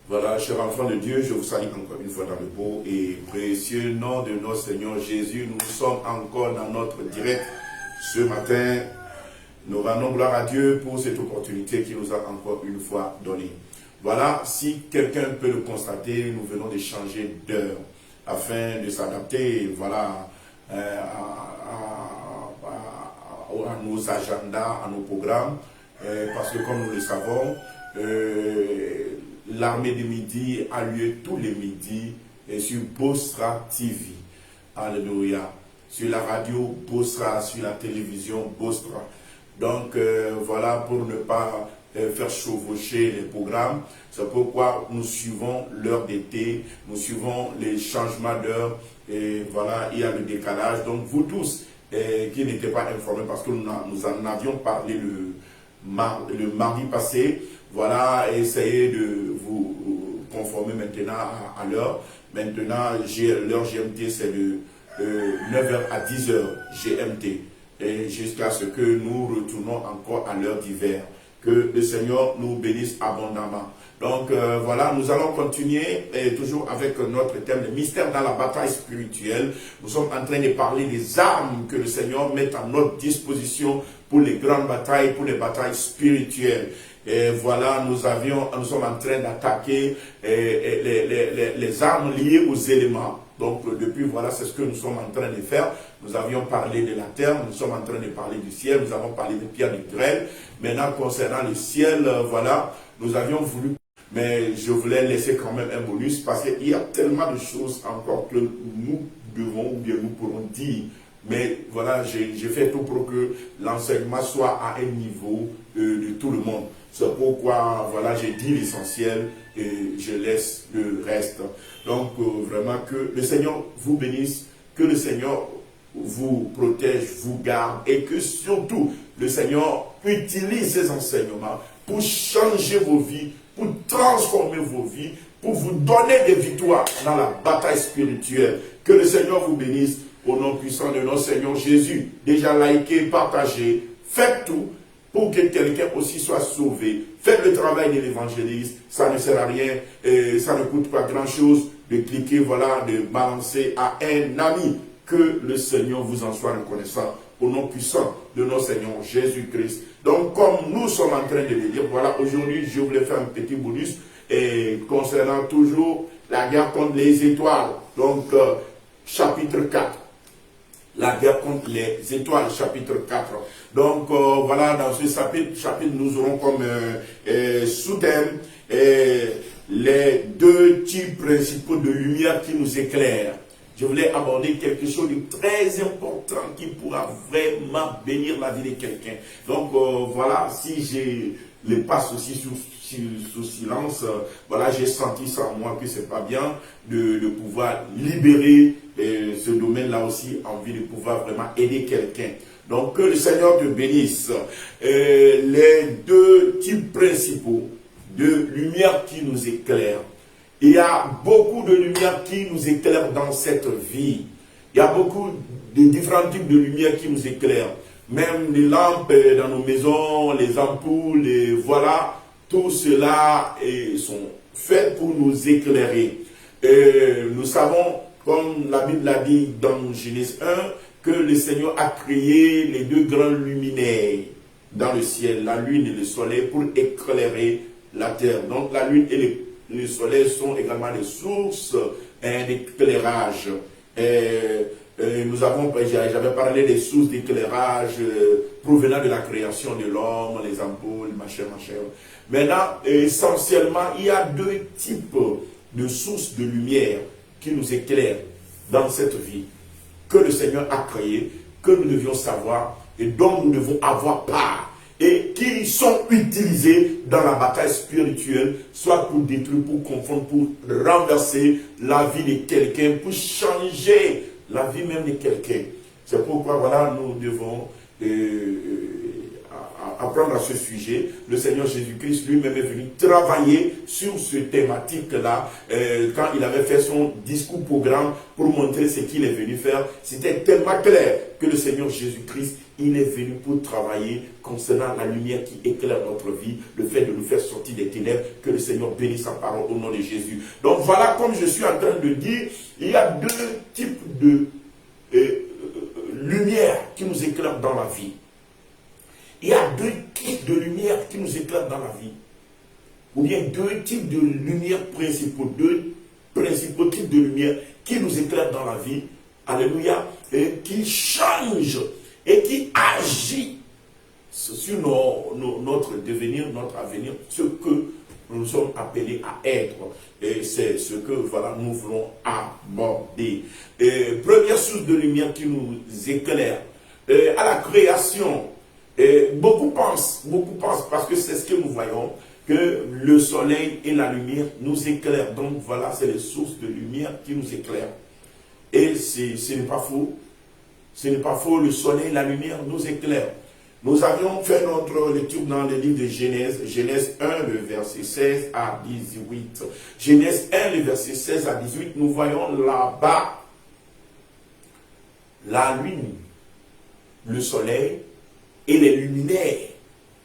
Voilà, chers enfants de Dieu, je vous salue encore une fois dans le beau et précieux nom de notre Seigneur Jésus. Nous sommes encore dans notre direct ce matin. Nous rendons gloire à Dieu pour cette opportunité qu'il nous a encore une fois donnée. Voilà, si quelqu'un peut le constater, nous venons de changer d'heure afin de s'adapter, voilà, à nos agendas, à nos programmes, parce que comme nous le savons, l'armée de midi a lieu tous les midis sur Bosra TV. Alléluia. Sur la radio Bosra, sur la télévision Bosra. Donc voilà, pour ne pas faire chevaucher les programmes, c'est pourquoi nous suivons l'heure d'été, nous suivons les changements d'heure, et voilà, il y a le décalage. Donc vous tous qui n'étaient pas informés, parce que nous en avions parlé le mardi passé, voilà, essayez de vous conformer maintenant à l'heure. Maintenant, l'heure GMT, c'est de 9h à 10h GMT. Et jusqu'à ce que nous retournons encore à l'heure d'hiver. Que le Seigneur nous bénisse abondamment. Donc voilà, nous allons continuer toujours avec notre thème, le mystère dans la bataille spirituelle. Nous sommes en train de parler des armes que le Seigneur met à notre disposition pour les grandes batailles, pour les batailles spirituelles. Et voilà, nous sommes en train d'attaquer les armes liées aux éléments. Donc depuis, voilà, c'est ce que nous sommes en train de faire. Nous avions parlé de la terre, nous sommes en train de parler du ciel, nous avons parlé de pierre de grêle. Maintenant, concernant le ciel, voilà, nous avions voulu, mais je voulais laisser quand même un bonus parce qu'il y a tellement de choses encore que nous devons ou bien nous pourrons dire. Mais voilà, j'ai fait tout pour que l'enseignement soit à un niveau de tout le monde. C'est pourquoi, voilà, j'ai dit l'essentiel et je laisse le reste. Donc, vraiment, que le Seigneur vous bénisse, que le Seigneur vous protège, vous garde et que surtout, le Seigneur utilise ces enseignements pour changer vos vies, pour transformer vos vies, pour vous donner des victoires dans la bataille spirituelle. Que le Seigneur vous bénisse au nom puissant de notre Seigneur Jésus. Déjà likez, partagez, faites tout pour que quelqu'un aussi soit sauvé. Faites le travail de l'évangéliste, ça ne sert à rien, ça ne coûte pas grand-chose de cliquer, voilà, de balancer à un ami. Que le Seigneur vous en soit reconnaissant au nom puissant de notre Seigneur Jésus-Christ. Donc, comme nous sommes en train de le dire, voilà, aujourd'hui, je voulais faire un petit bonus concernant toujours la guerre contre les étoiles. Donc, chapitre 4. La guerre contre les étoiles, chapitre 4. Donc, voilà, dans ce chapitre, nous aurons comme sous-thème les deux types principaux de lumière qui nous éclairent. Je voulais aborder quelque chose de très important qui pourra vraiment bénir la vie de quelqu'un. Donc, voilà, si je les passe aussi sous silence, voilà, j'ai senti ça en moi que c'est pas bien de pouvoir libérer ce domaine-là aussi, envie de pouvoir vraiment aider quelqu'un. Donc, que le Seigneur te bénisse. Les deux types principaux de lumière qui nous éclairent. Il y a beaucoup de lumière qui nous éclaire dans cette vie. Il y a beaucoup de différents types de lumière qui nous éclairent. Même les lampes dans nos maisons, les ampoules, voilà, tout cela sont faits pour nous éclairer. Nous savons, comme la Bible l'a dit dans Genèse 1, que le Seigneur a créé les deux grands luminaires dans le ciel, la lune et le soleil, pour éclairer la terre. Donc la lune et le soleil sont également des sources d'éclairage. J'avais parlé des sources d'éclairage provenant de la création de l'homme, les ampoules, machin. Maintenant, essentiellement, il y a deux types de sources de lumière qui nous éclairent dans cette vie, que le Seigneur a créé, que nous devions savoir et dont nous devons avoir part. Et qui sont utilisés dans la bataille spirituelle, soit pour détruire, pour confondre, pour renverser la vie de quelqu'un, pour changer la vie même de quelqu'un. C'est pourquoi, voilà, nous devons apprendre à ce sujet. Le Seigneur Jésus-Christ lui-même est venu travailler sur ce thématique-là quand il avait fait son discours programme pour montrer ce qu'il est venu faire. C'était tellement clair que le Seigneur Jésus-Christ il est venu pour travailler concernant la lumière qui éclaire notre vie, le fait de nous faire sortir des ténèbres. Que le Seigneur bénisse sa parole au nom de Jésus. Donc voilà, comme je suis en train de dire, il y a deux types de lumière qui nous éclairent dans la vie. Il y a deux types de lumière qui nous éclairent dans la vie. Ou bien deux types de lumière principaux, deux principaux types de lumière qui nous éclairent dans la vie. Alléluia. Et qui changent et qui agit sur notre devenir, notre avenir, ce que nous sommes appelés à être. Et c'est ce que voilà, nous voulons aborder. Première source de lumière qui nous éclaire. À la création, beaucoup pensent, parce que c'est ce que nous voyons, que le soleil et la lumière nous éclairent. Donc voilà, c'est les sources de lumière qui nous éclairent. Et ce n'est pas faux. Ce n'est pas faux, le soleil, la lumière nous éclaire. Nous avions fait notre lecture dans le livre de Genèse, Genèse 1, le verset 16 à 18. Genèse 1, le verset 16 à 18, nous voyons là-bas la lune, le soleil et les luminaires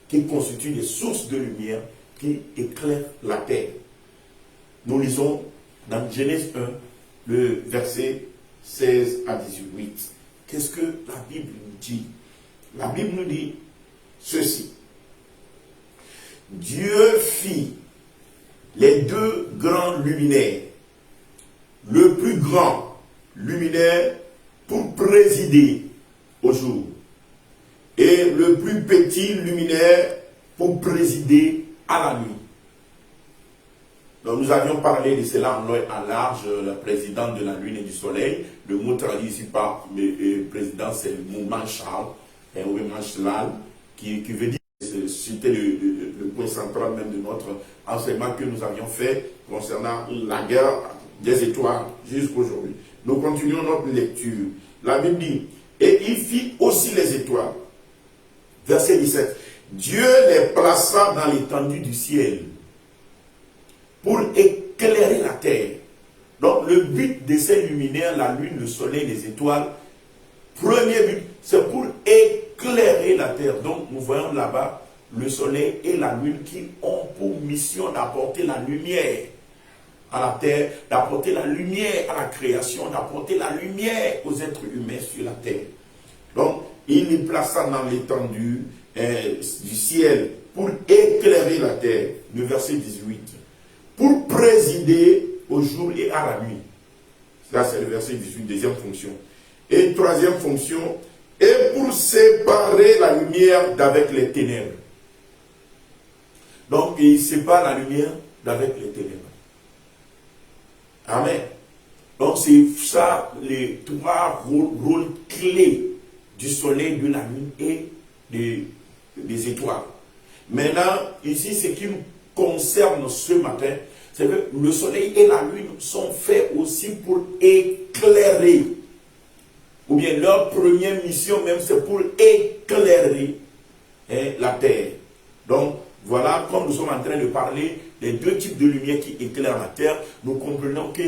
qui constituent des sources de lumière qui éclairent la terre. Nous lisons dans Genèse 1, le verset 16 à 18. Qu'est-ce que la Bible nous dit? La Bible nous dit ceci. Dieu fit les deux grands luminaires. Le plus grand luminaire pour présider au jour. Et le plus petit luminaire pour présider à la nuit. Donc nous avions parlé de cela en long et en large, le président de la lune et du soleil. Le mot traduit ici par le président, c'est le mot manchal, ou manchalal, qui veut dire, c'était le point central même de notre enseignement que nous avions fait concernant la guerre des étoiles jusqu'aujourd'hui. Nous continuons notre lecture. La Bible dit, et il fit aussi les étoiles. Verset 17. Dieu les plaça dans l'étendue du ciel pour éclairer la terre. Donc le but de ces luminaires, la lune, le soleil, les étoiles, premier but, c'est pour éclairer la terre. Donc nous voyons là-bas le soleil et la lune qui ont pour mission d'apporter la lumière à la terre, d'apporter la lumière à la création, d'apporter la lumière aux êtres humains sur la terre. Donc il les plaça dans l'étendue du ciel pour éclairer la terre. Le verset 18. Pour présider au jour et à la nuit. Ça, c'est le verset 18, deuxième fonction. Et troisième fonction, et pour séparer la lumière d'avec les ténèbres. Donc, il sépare la lumière d'avec les ténèbres. Amen. Donc, c'est ça, les trois rôles clés du soleil, de la lune et des étoiles. Maintenant, ici, ce qui nous concerne ce matin, c'est que le soleil et la lune sont faits aussi pour éclairer. Ou bien leur première mission même, c'est pour éclairer la terre. Donc, voilà, comme nous sommes en train de parler des deux types de lumière qui éclairent la terre, nous comprenons que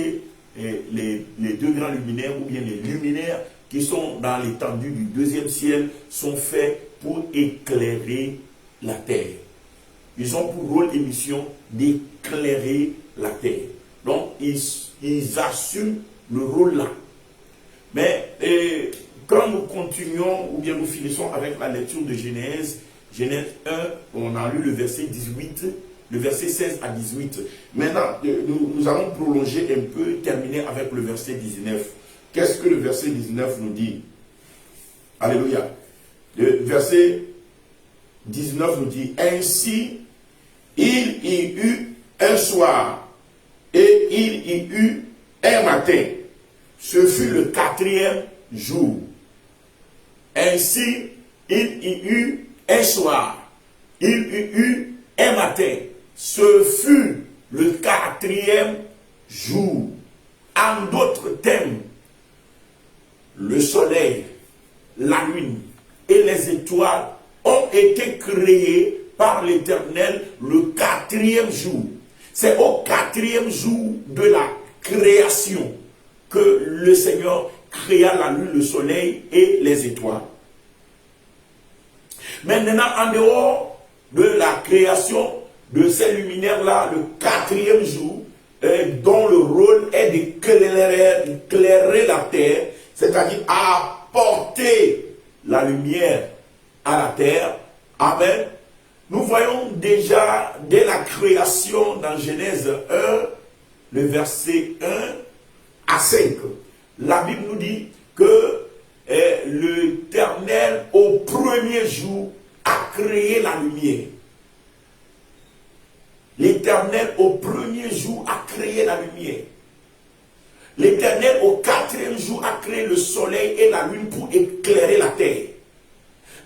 les deux grands luminaires, ou bien les luminaires qui sont dans l'étendue du deuxième ciel, sont faits pour éclairer la terre. Ils ont pour rôle et mission d'éclairer la terre. Donc, ils assument le rôle là. Mais quand nous continuons, ou bien nous finissons avec la lecture de Genèse 1, on a lu le verset 18, le verset 16 à 18. Maintenant, nous allons prolonger un peu, terminer avec le verset 19. Qu'est-ce que le verset 19 nous dit? Alléluia. Le verset 19 nous dit, ainsi, il y eut un soir et il y eut un matin. Ce fut le 4e jour. Ainsi, il y eut un soir. Il y eut un matin. Ce fut le 4e jour. En d'autres termes, le soleil, la lune et les étoiles ont été créés par l'Éternel le 4e jour. C'est au 4e jour de la création que le Seigneur créa la lune, le soleil et les étoiles. Maintenant, en dehors de la création de ces luminaires-là, le quatrième jour, dont le rôle est d'éclairer la terre, c'est-à-dire apporter la lumière à la terre. Amen. Nous voyons déjà dès la création dans Genèse 1, le verset 1 à 5. La Bible nous dit que l'Éternel au premier jour a créé la lumière. L'Éternel au premier jour a créé la lumière. L'Éternel au quatrième jour a créé le soleil et la lune pour éclairer la terre.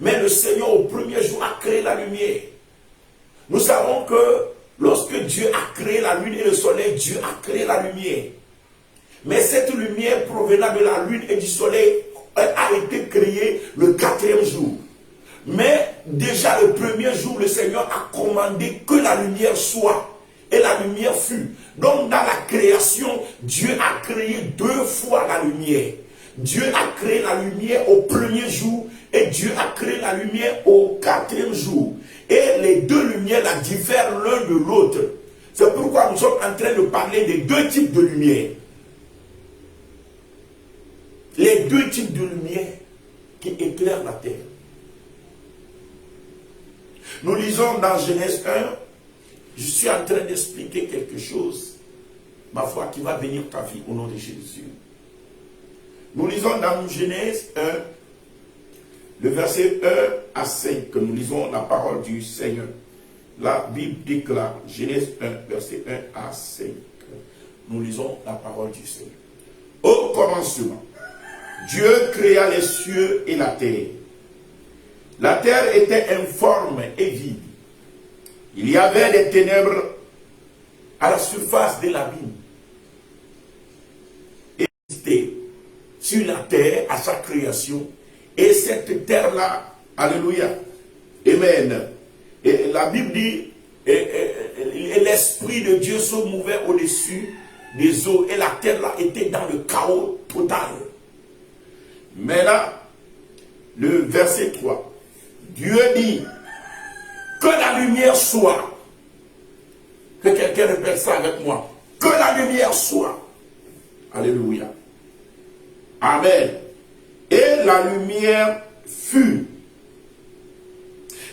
Mais le Seigneur au premier jour a créé la lumière. Nous savons que lorsque Dieu a créé la lune et le soleil, Dieu a créé la lumière. Mais cette lumière provenant de la lune et du soleil a été créée le quatrième jour. Mais déjà le premier jour, le Seigneur a commandé que la lumière soit. Et la lumière fut. Donc dans la création, Dieu a créé deux fois la lumière. Dieu a créé la lumière au premier jour et Dieu a créé la lumière au quatrième jour. Et les deux lumières la diffèrent l'un de l'autre. C'est pourquoi nous sommes en train de parler des deux types de lumière. Les deux types de lumière qui éclairent la terre. Nous lisons dans Genèse 1, je suis en train d'expliquer quelque chose, ma foi, qui va bénir ta vie au nom de Jésus. Nous lisons dans Genèse 1, le verset 1 à 5, que nous lisons la parole du Seigneur. La Bible déclare, Genèse 1, verset 1 à 5. Nous lisons la parole du Seigneur. Au commencement, Dieu créa les cieux et la terre. La terre était informe et vide. Il y avait des ténèbres à la surface de l'abîme. Et c'était sur la terre à sa création. Et cette terre-là, alléluia, amen. Et la Bible dit, l'Esprit de Dieu se mouvait au-dessus des eaux. Et la terre-là était dans le chaos total. Mais là, le verset 3. Dieu dit que la lumière soit. Que quelqu'un répète ça avec moi. Que la lumière soit. Alléluia. Amen. Et la lumière fut.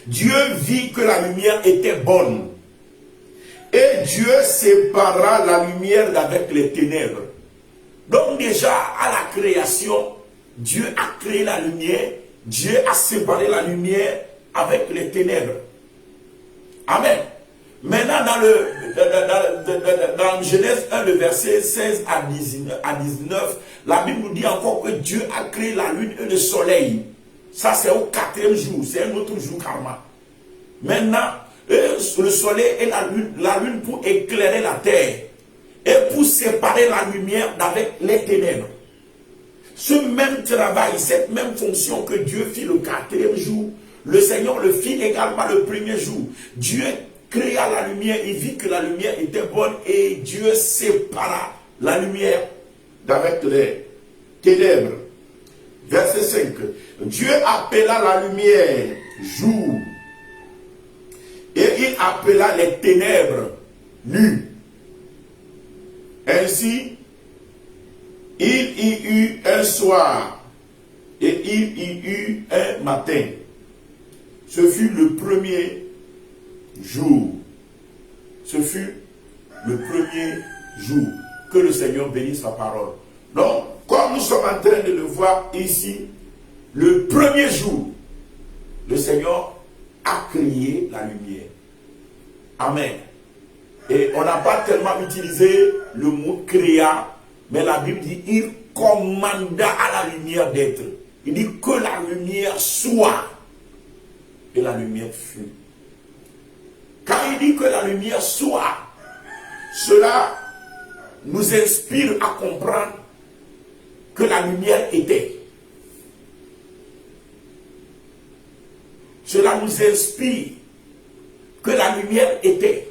Dieu vit que la lumière était bonne. Et Dieu sépara la lumière d'avec les ténèbres. Donc déjà à la création, Dieu a créé la lumière. Dieu a séparé la lumière avec les ténèbres. Amen. Maintenant, dans Genèse 1, le verset 16 à 19, la Bible nous dit encore que Dieu a créé la lune et le soleil. Ça, c'est au quatrième jour. C'est un autre jour karma. Maintenant, le soleil et la lune pour éclairer la terre et pour séparer la lumière d'avec les ténèbres. Ce même travail, cette même fonction que Dieu fit le quatrième jour, le Seigneur le fit également le premier jour. Dieu créa la lumière, il vit que la lumière était bonne et Dieu sépara la lumière d'avec les ténèbres. Verset 5. Dieu appela la lumière jour et il appela les ténèbres nuit. Ainsi, il y eut un soir et il y eut un matin. Ce fut le premier jour. Ce fut le premier jour. Que le Seigneur bénisse sa parole. Donc, comme nous sommes en train de le voir ici, le premier jour, le Seigneur a créé la lumière. Amen. Et on n'a pas tellement utilisé le mot créa, mais la Bible dit, il commanda à la lumière d'être. Il dit que la lumière soit. Et la lumière fut. Quand il dit que la lumière soit, cela nous inspire à comprendre que la lumière était. Cela nous inspire que la lumière était.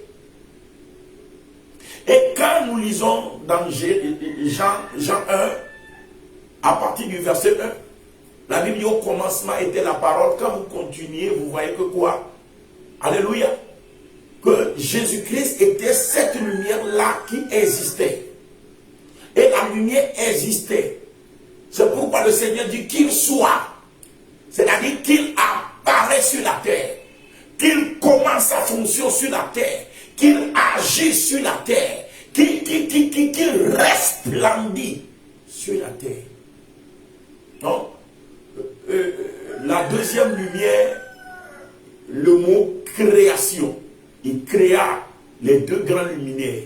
Et quand nous lisons dans Jean 1, à partir du verset 1, La Bible dit au commencement était la parole. Quand vous continuez, vous voyez que quoi? Alléluia. Que Jésus-Christ était cette lumière-là qui existait. Et la lumière existait. C'est pourquoi le Seigneur dit qu'il soit. C'est-à-dire qu'il apparaît sur la terre. Qu'il commence sa fonction sur la terre. Qu'il agit sur la terre. Qu'il resplendit sur la terre. Donc, la deuxième lumière, le mot création, il créa les deux grands luminaires,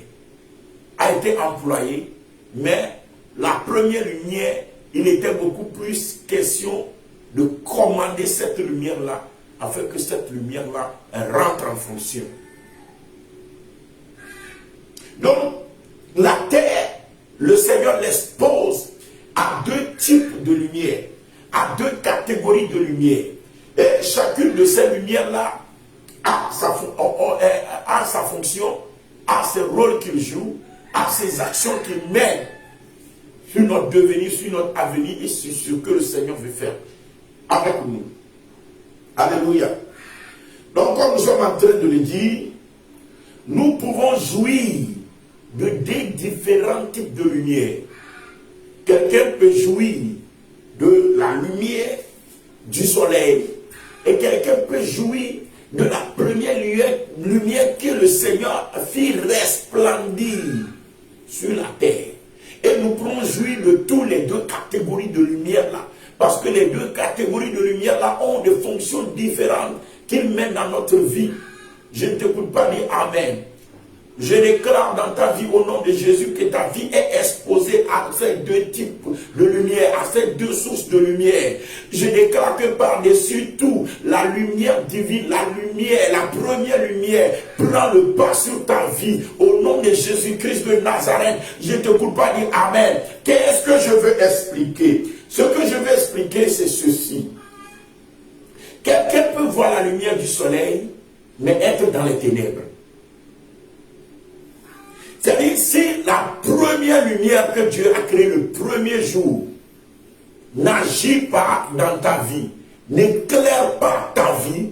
a été employé, mais la première lumière, il était beaucoup plus question de commander cette lumière-là, afin que cette lumière-là rentre en fonction. Donc, la terre, le Seigneur l'expose à deux types de lumière, à deux catégories de lumière. Et chacune de ces lumières-là a sa fonction, a ses rôles qu'il joue, a ses actions qu'il mène sur notre devenir, sur notre avenir et sur ce que le Seigneur veut faire avec nous. Alléluia. Donc, comme nous sommes en train de le dire, nous pouvons jouir de différents types de lumière. Quelqu'un peut jouir de la lumière du soleil et quelqu'un peut jouir de la première lumière que le Seigneur fit resplendir sur la terre. Et nous pouvons jouir de toutes les deux catégories de lumière là. Parce que les deux catégories de lumière là ont des fonctions différentes qu'ils mènent dans notre vie. Je ne t'écoute pas dire Amen. Je déclare dans ta vie au nom de Jésus que ta vie est exposée à ces deux types de lumière, à ces deux sources de lumière. Je déclare que par-dessus tout, la lumière divine, la lumière, la première lumière, prend le pas sur ta vie. Au nom de Jésus-Christ de Nazareth, je ne t'écoute pas dire Amen. Qu'est-ce que je veux expliquer? Ce que je veux expliquer, c'est ceci. Quelqu'un peut voir la lumière du soleil, mais être dans les ténèbres. C'est-à-dire, si la première lumière que Dieu a créée le premier jour n'agit pas dans ta vie, n'éclaire pas ta vie,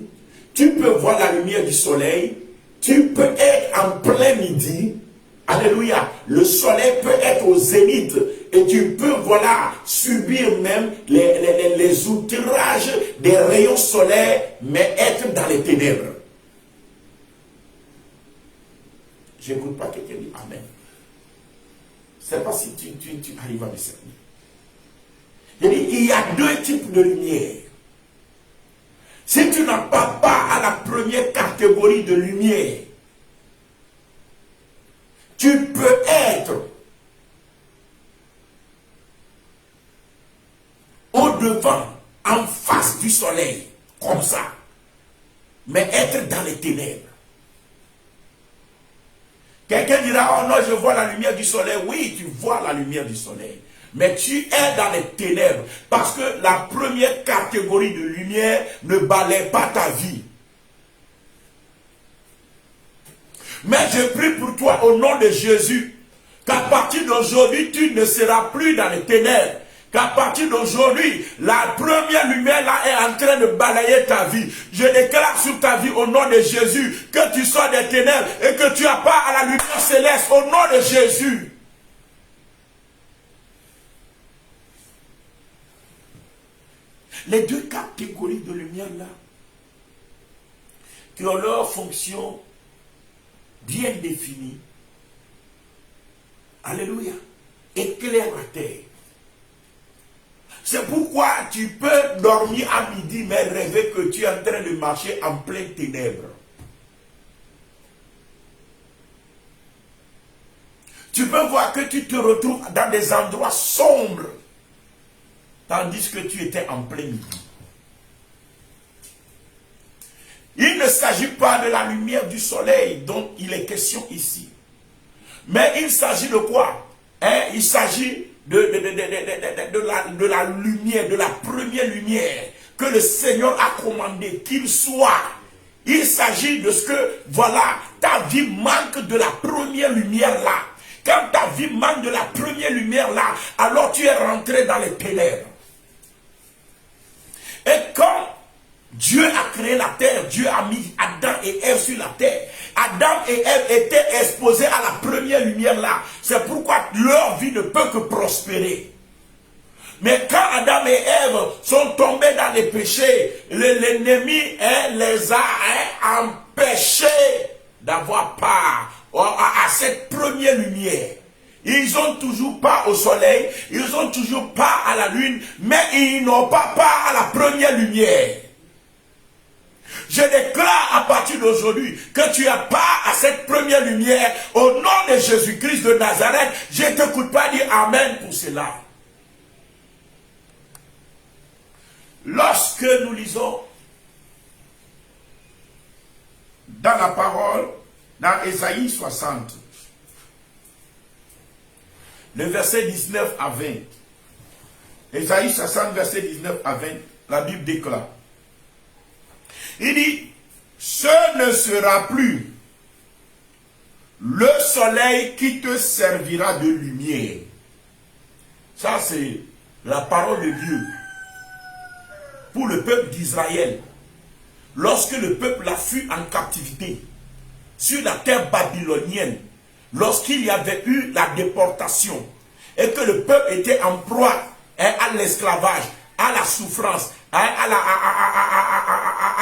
tu peux voir la lumière du soleil, tu peux être en plein midi, alléluia, le soleil peut être au zénith et tu peux, voilà, subir même les outrages des rayons solaires, mais être dans les ténèbres. Je n'écoute pas quelqu'un dire Amen. Je ne sais pas si tu arrives à me servir. Il y a deux types de lumière. Si tu n'as pas part à la première catégorie de lumière, tu peux être au-devant, en face du soleil, comme ça, mais être dans les ténèbres. Quelqu'un dira, oh non, je vois la lumière du soleil. Oui, tu vois la lumière du soleil. Mais tu es dans les ténèbres. Parce que la première catégorie de lumière ne balaie pas ta vie. Mais je prie pour toi au nom de Jésus, qu'à partir d'aujourd'hui, tu ne seras plus dans les ténèbres. Qu'à partir d'aujourd'hui, la première lumière là est en train de balayer ta vie. Je déclare sur ta vie au nom de Jésus que tu sors des ténèbres et que tu as part à la lumière céleste au nom de Jésus. Les deux catégories de lumière là, qui ont leur fonction bien définie, alléluia, éclairent la terre. C'est pourquoi tu peux dormir à midi, mais rêver que tu es en train de marcher en pleine ténèbres. Tu peux voir que tu te retrouves dans des endroits sombres, tandis que tu étais en plein midi. Il ne s'agit pas de la lumière du soleil dont il est question ici. Mais il s'agit de quoi? Il s'agit de la lumière, de la première lumière que le Seigneur a commandé qu'il soit. Il s'agit de ce que, voilà, ta vie manque de la première lumière là. Quand ta vie manque de la première lumière là, alors tu es rentré dans les ténèbres. Et quand Dieu a créé la terre, Dieu a mis Adam et Ève sur la terre. Adam et Ève étaient exposés à la première lumière là. C'est pourquoi leur vie ne peut que prospérer. Mais quand Adam et Ève sont tombés dans les péchés, l'ennemi les a empêchés d'avoir part à cette première lumière. Ils n'ont toujours pas au soleil, ils n'ont toujours pas à la lune, mais ils n'ont pas part à la première lumière. Je déclare à partir d'aujourd'hui que tu as part à cette première lumière au nom de Jésus-Christ de Nazareth. Je ne t'écoute pas dire Amen pour cela. Lorsque nous lisons dans la parole, dans Ésaïe 60, le verset 19 à 20, Ésaïe 60, verset 19 à 20, la Bible déclare, il dit, ce ne sera plus le soleil qui te servira de lumière. Ça, c'est la parole de Dieu pour le peuple d'Israël. Lorsque le peuple a fui en captivité sur la terre babylonienne, lorsqu'il y avait eu la déportation et que le peuple était en proie à l'esclavage, à la souffrance, à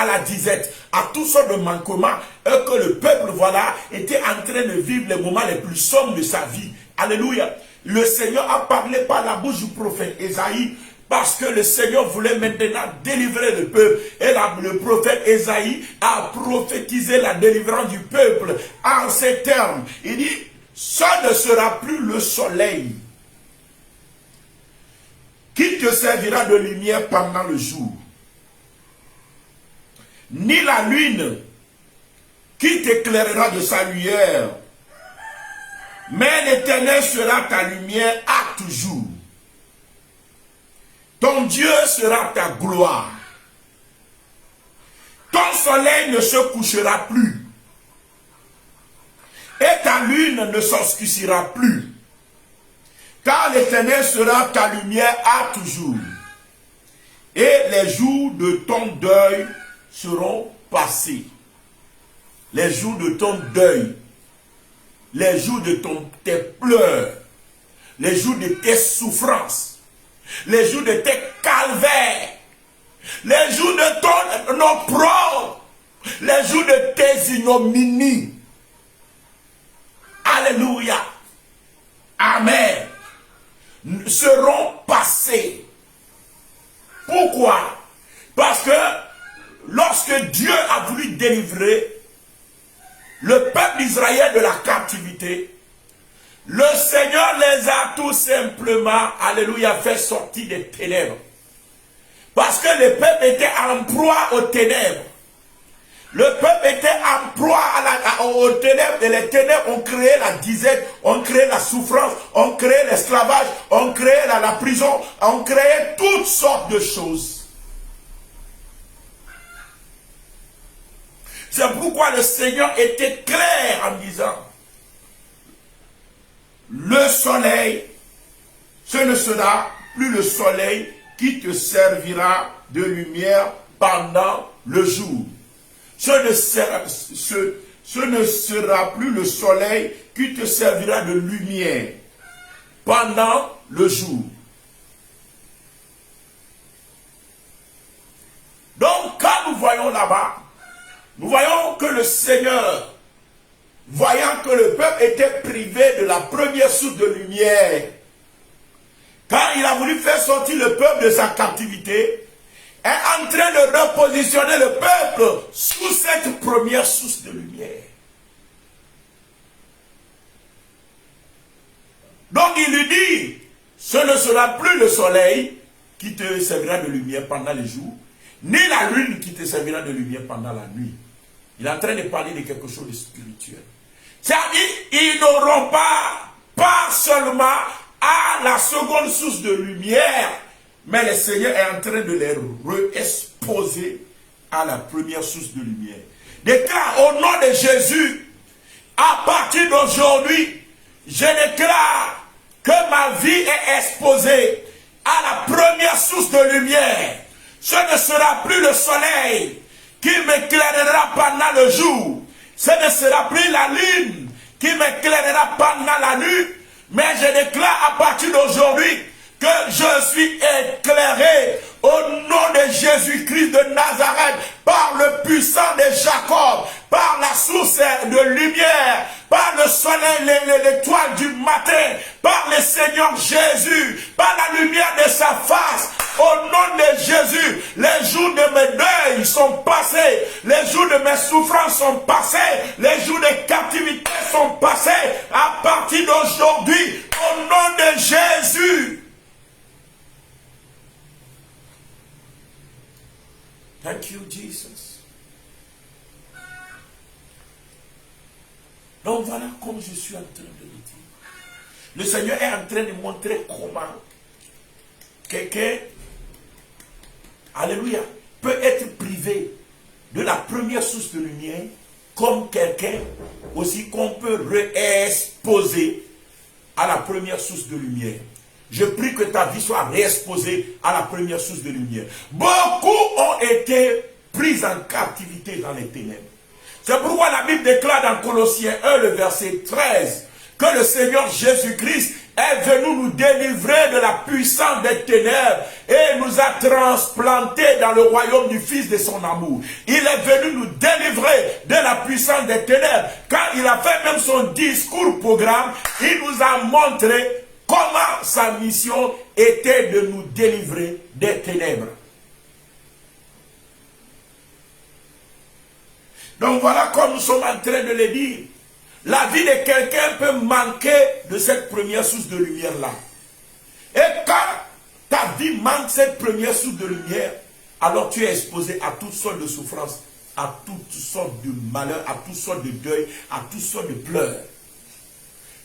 la disette, à toutes sortes de manquements, et que le peuple, voilà, était en train de vivre les moments les plus sombres de sa vie. Alléluia. Le Seigneur a parlé par la bouche du prophète Ésaïe, parce que le Seigneur voulait maintenant délivrer le peuple. Et le prophète Ésaïe a prophétisé la délivrance du peuple en ces termes. Il dit, ce ne sera plus le soleil qui te servira de lumière pendant le jour, ni la lune qui t'éclairera de sa lumière, mais l'Éternel sera ta lumière à toujours. Ton Dieu sera ta gloire. Ton soleil ne se couchera plus, et ta lune ne s'obscurcira plus. Car l'Éternel sera ta lumière à toujours. Et les jours de ton deuil seront passés. Les jours de ton deuil. Les jours de tes pleurs. Les jours de tes souffrances. Les jours de tes calvaires. Les jours de ton opprobre. Les jours de tes ignominies. Alléluia. Amen. Seront passés. Pourquoi? Parce que lorsque Dieu a voulu délivrer le peuple d'Israël de la captivité, le Seigneur les a tout simplement, alléluia, fait sortir des ténèbres. Parce que le peuple était en proie aux ténèbres. Le peuple était en proie aux ténèbres, et les ténèbres ont créé la disette, ont créé la souffrance, ont créé l'esclavage, ont créé la prison, ont créé toutes sortes de choses. C'est pourquoi le Seigneur était clair en disant, le soleil, ce ne sera plus le soleil qui te servira de lumière pendant le jour. Ce ne sera plus le soleil qui te servira de lumière pendant le jour. Donc, quand nous voyons là-bas, nous voyons que le Seigneur, voyant que le peuple était privé de la première source de lumière, quand il a voulu faire sortir le peuple de sa captivité, est en train de repositionner le peuple sous cette première source de lumière. Donc il lui dit, ce ne sera plus le soleil qui te servira de lumière pendant les jours, ni la lune qui te servira de lumière pendant la nuit. Il est en train de parler de quelque chose de spirituel. C'est-à-dire, ils n'auront pas seulement à la seconde source de lumière, mais le Seigneur est en train de les re-exposer à la première source de lumière. Déclare au nom de Jésus, à partir d'aujourd'hui, je déclare que ma vie est exposée à la première source de lumière. Ce ne sera plus le soleil qui m'éclairera pendant le jour. Ce ne sera plus la lune qui m'éclairera pendant la nuit. Mais je déclare à partir d'aujourd'hui que je suis éclairé au nom de Jésus-Christ de Nazareth, par le puissant de Jacob, par la source de lumière, par le soleil, l'étoile du matin, par le Seigneur Jésus, par la lumière de sa face. Au nom de Jésus, les jours de mes deuils sont passés, les jours de mes souffrances sont passés, les jours de captivité sont passés. À partir d'aujourd'hui, au nom de Jésus. Thank you, Jesus. Donc voilà comme je suis en train de le dire. Le Seigneur est en train de montrer comment quelqu'un, alléluia, peut être privé de la première source de lumière, comme quelqu'un aussi qu'on peut réexposer à la première source de lumière. Je prie que ta vie soit réexposée à la première source de lumière. Beaucoup ont été pris en captivité dans les ténèbres. C'est pourquoi la Bible déclare dans Colossiens 1, le verset 13, que le Seigneur Jésus-Christ est venu nous délivrer de la puissance des ténèbres et nous a transplantés dans le royaume du Fils de son amour. Il est venu nous délivrer de la puissance des ténèbres. Quand il a fait même son discours programme, il nous a montré comment sa mission était de nous délivrer des ténèbres. Donc voilà comme nous sommes en train de le dire. La vie de quelqu'un peut manquer de cette première source de lumière-là. Et quand ta vie manque cette première source de lumière, alors tu es exposé à toutes sortes de souffrances, à toutes sortes de malheurs, à toutes sortes de deuils, à toutes sortes de pleurs.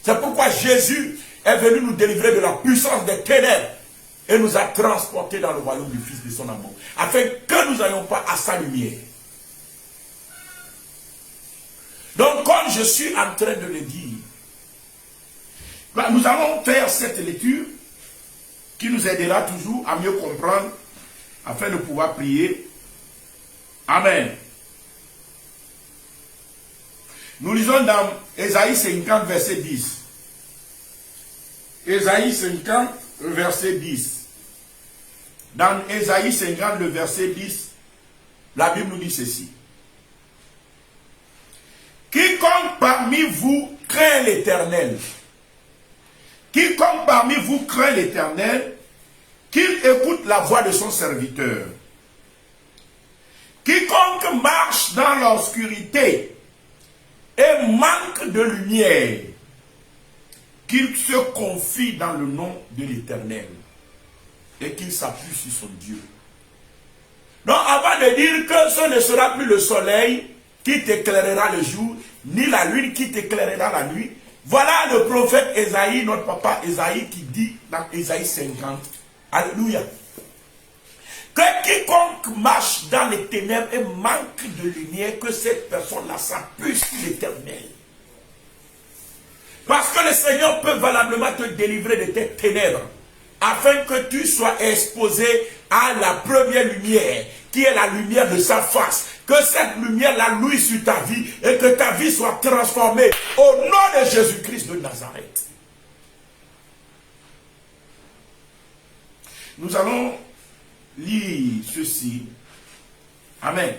C'est pourquoi Jésus est venu nous délivrer de la puissance des ténèbres et nous a transportés dans le royaume du Fils de son amour, afin que nous n'ayons pas à sa lumière. Donc, comme je suis en train de le dire, nous allons faire cette lecture qui nous aidera toujours à mieux comprendre afin de pouvoir prier. Amen. Nous lisons dans Ésaïe 50, verset 10. Ésaïe 50, verset 10. Dans Ésaïe 50, le verset 10, la Bible nous dit ceci. Quiconque parmi vous craint l'Éternel, quiconque parmi vous craint l'Éternel, qu'il écoute la voix de son serviteur. Quiconque marche dans l'obscurité et manque de lumière, qu'il se confie dans le nom de l'Éternel et qu'il s'appuie sur son Dieu. Donc avant de dire que ce ne sera plus le soleil qui t'éclairera le jour, ni la lune qui t'éclairera la nuit, voilà le prophète Ésaïe, notre papa Ésaïe, qui dit dans Ésaïe 50, alléluia, que quiconque marche dans les ténèbres et manque de lumière, que cette personne-là s'appuie sur l'Éternel. Parce que le Seigneur peut valablement te délivrer de tes ténèbres, afin que tu sois exposé à la première lumière, qui est la lumière de sa face. Que cette lumière la luise sur ta vie et que ta vie soit transformée au nom de Jésus-Christ de Nazareth. Nous allons lire ceci. Amen.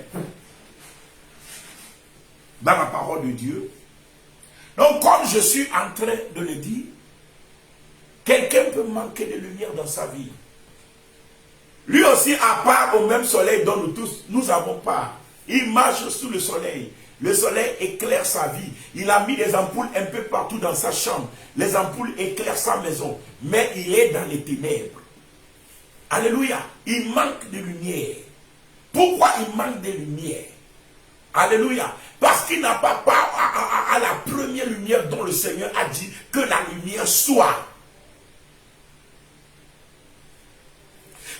Dans la parole de Dieu. Donc, comme je suis en train de le dire, quelqu'un peut manquer de lumière dans sa vie. Lui aussi a part au même soleil dont nous tous, nous avons part. Il marche sous le soleil. Le soleil éclaire sa vie. Il a mis des ampoules un peu partout dans sa chambre. Les ampoules éclairent sa maison. Mais il est dans les ténèbres. Alléluia. Il manque de lumière. Pourquoi il manque de lumière? Alléluia. Parce qu'il n'a pas part à la première lumière dont le Seigneur a dit que la lumière soit.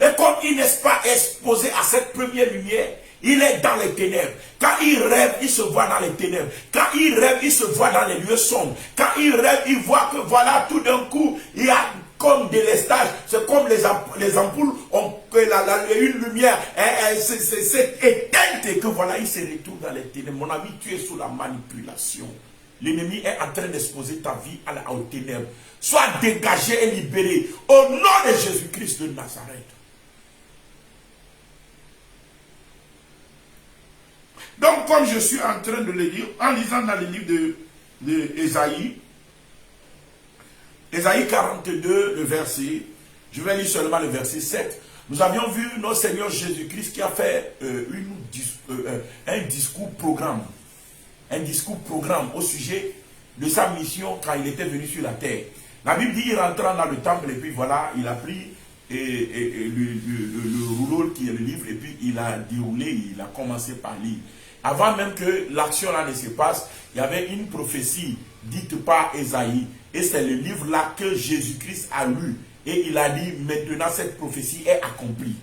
Et comme il n'est pas exposé à cette première lumière, il est dans les ténèbres. Quand il rêve, il se voit dans les ténèbres. Quand il rêve, il se voit dans les lieux sombres. Quand il rêve, il voit que voilà, tout d'un coup, il y a comme délestage. C'est comme les ampoules ont une lumière c'est éteinte et que voilà, il se retrouve dans les ténèbres. Mon ami, tu es sous la manipulation. L'ennemi est en train d'exposer ta vie aux ténèbres. Sois dégagé et libéré au nom de Jésus-Christ de Nazareth. Donc, comme je suis en train de le dire, en lisant dans le livre de Ésaïe, Ésaïe 42, le verset, je vais lire seulement le verset 7. Nous avions vu notre Seigneur Jésus-Christ qui a fait un discours programme au sujet de sa mission quand il était venu sur la terre. La Bible dit, il rentrant dans le temple et puis voilà, il a pris le rouleau qui est le livre et puis il a déroulé, il a commencé par lire. Avant même que l'action là ne se passe, il y avait une prophétie dite par Ésaïe. Et c'est le livre là que Jésus-Christ a lu. Et il a dit, maintenant cette prophétie est accomplie.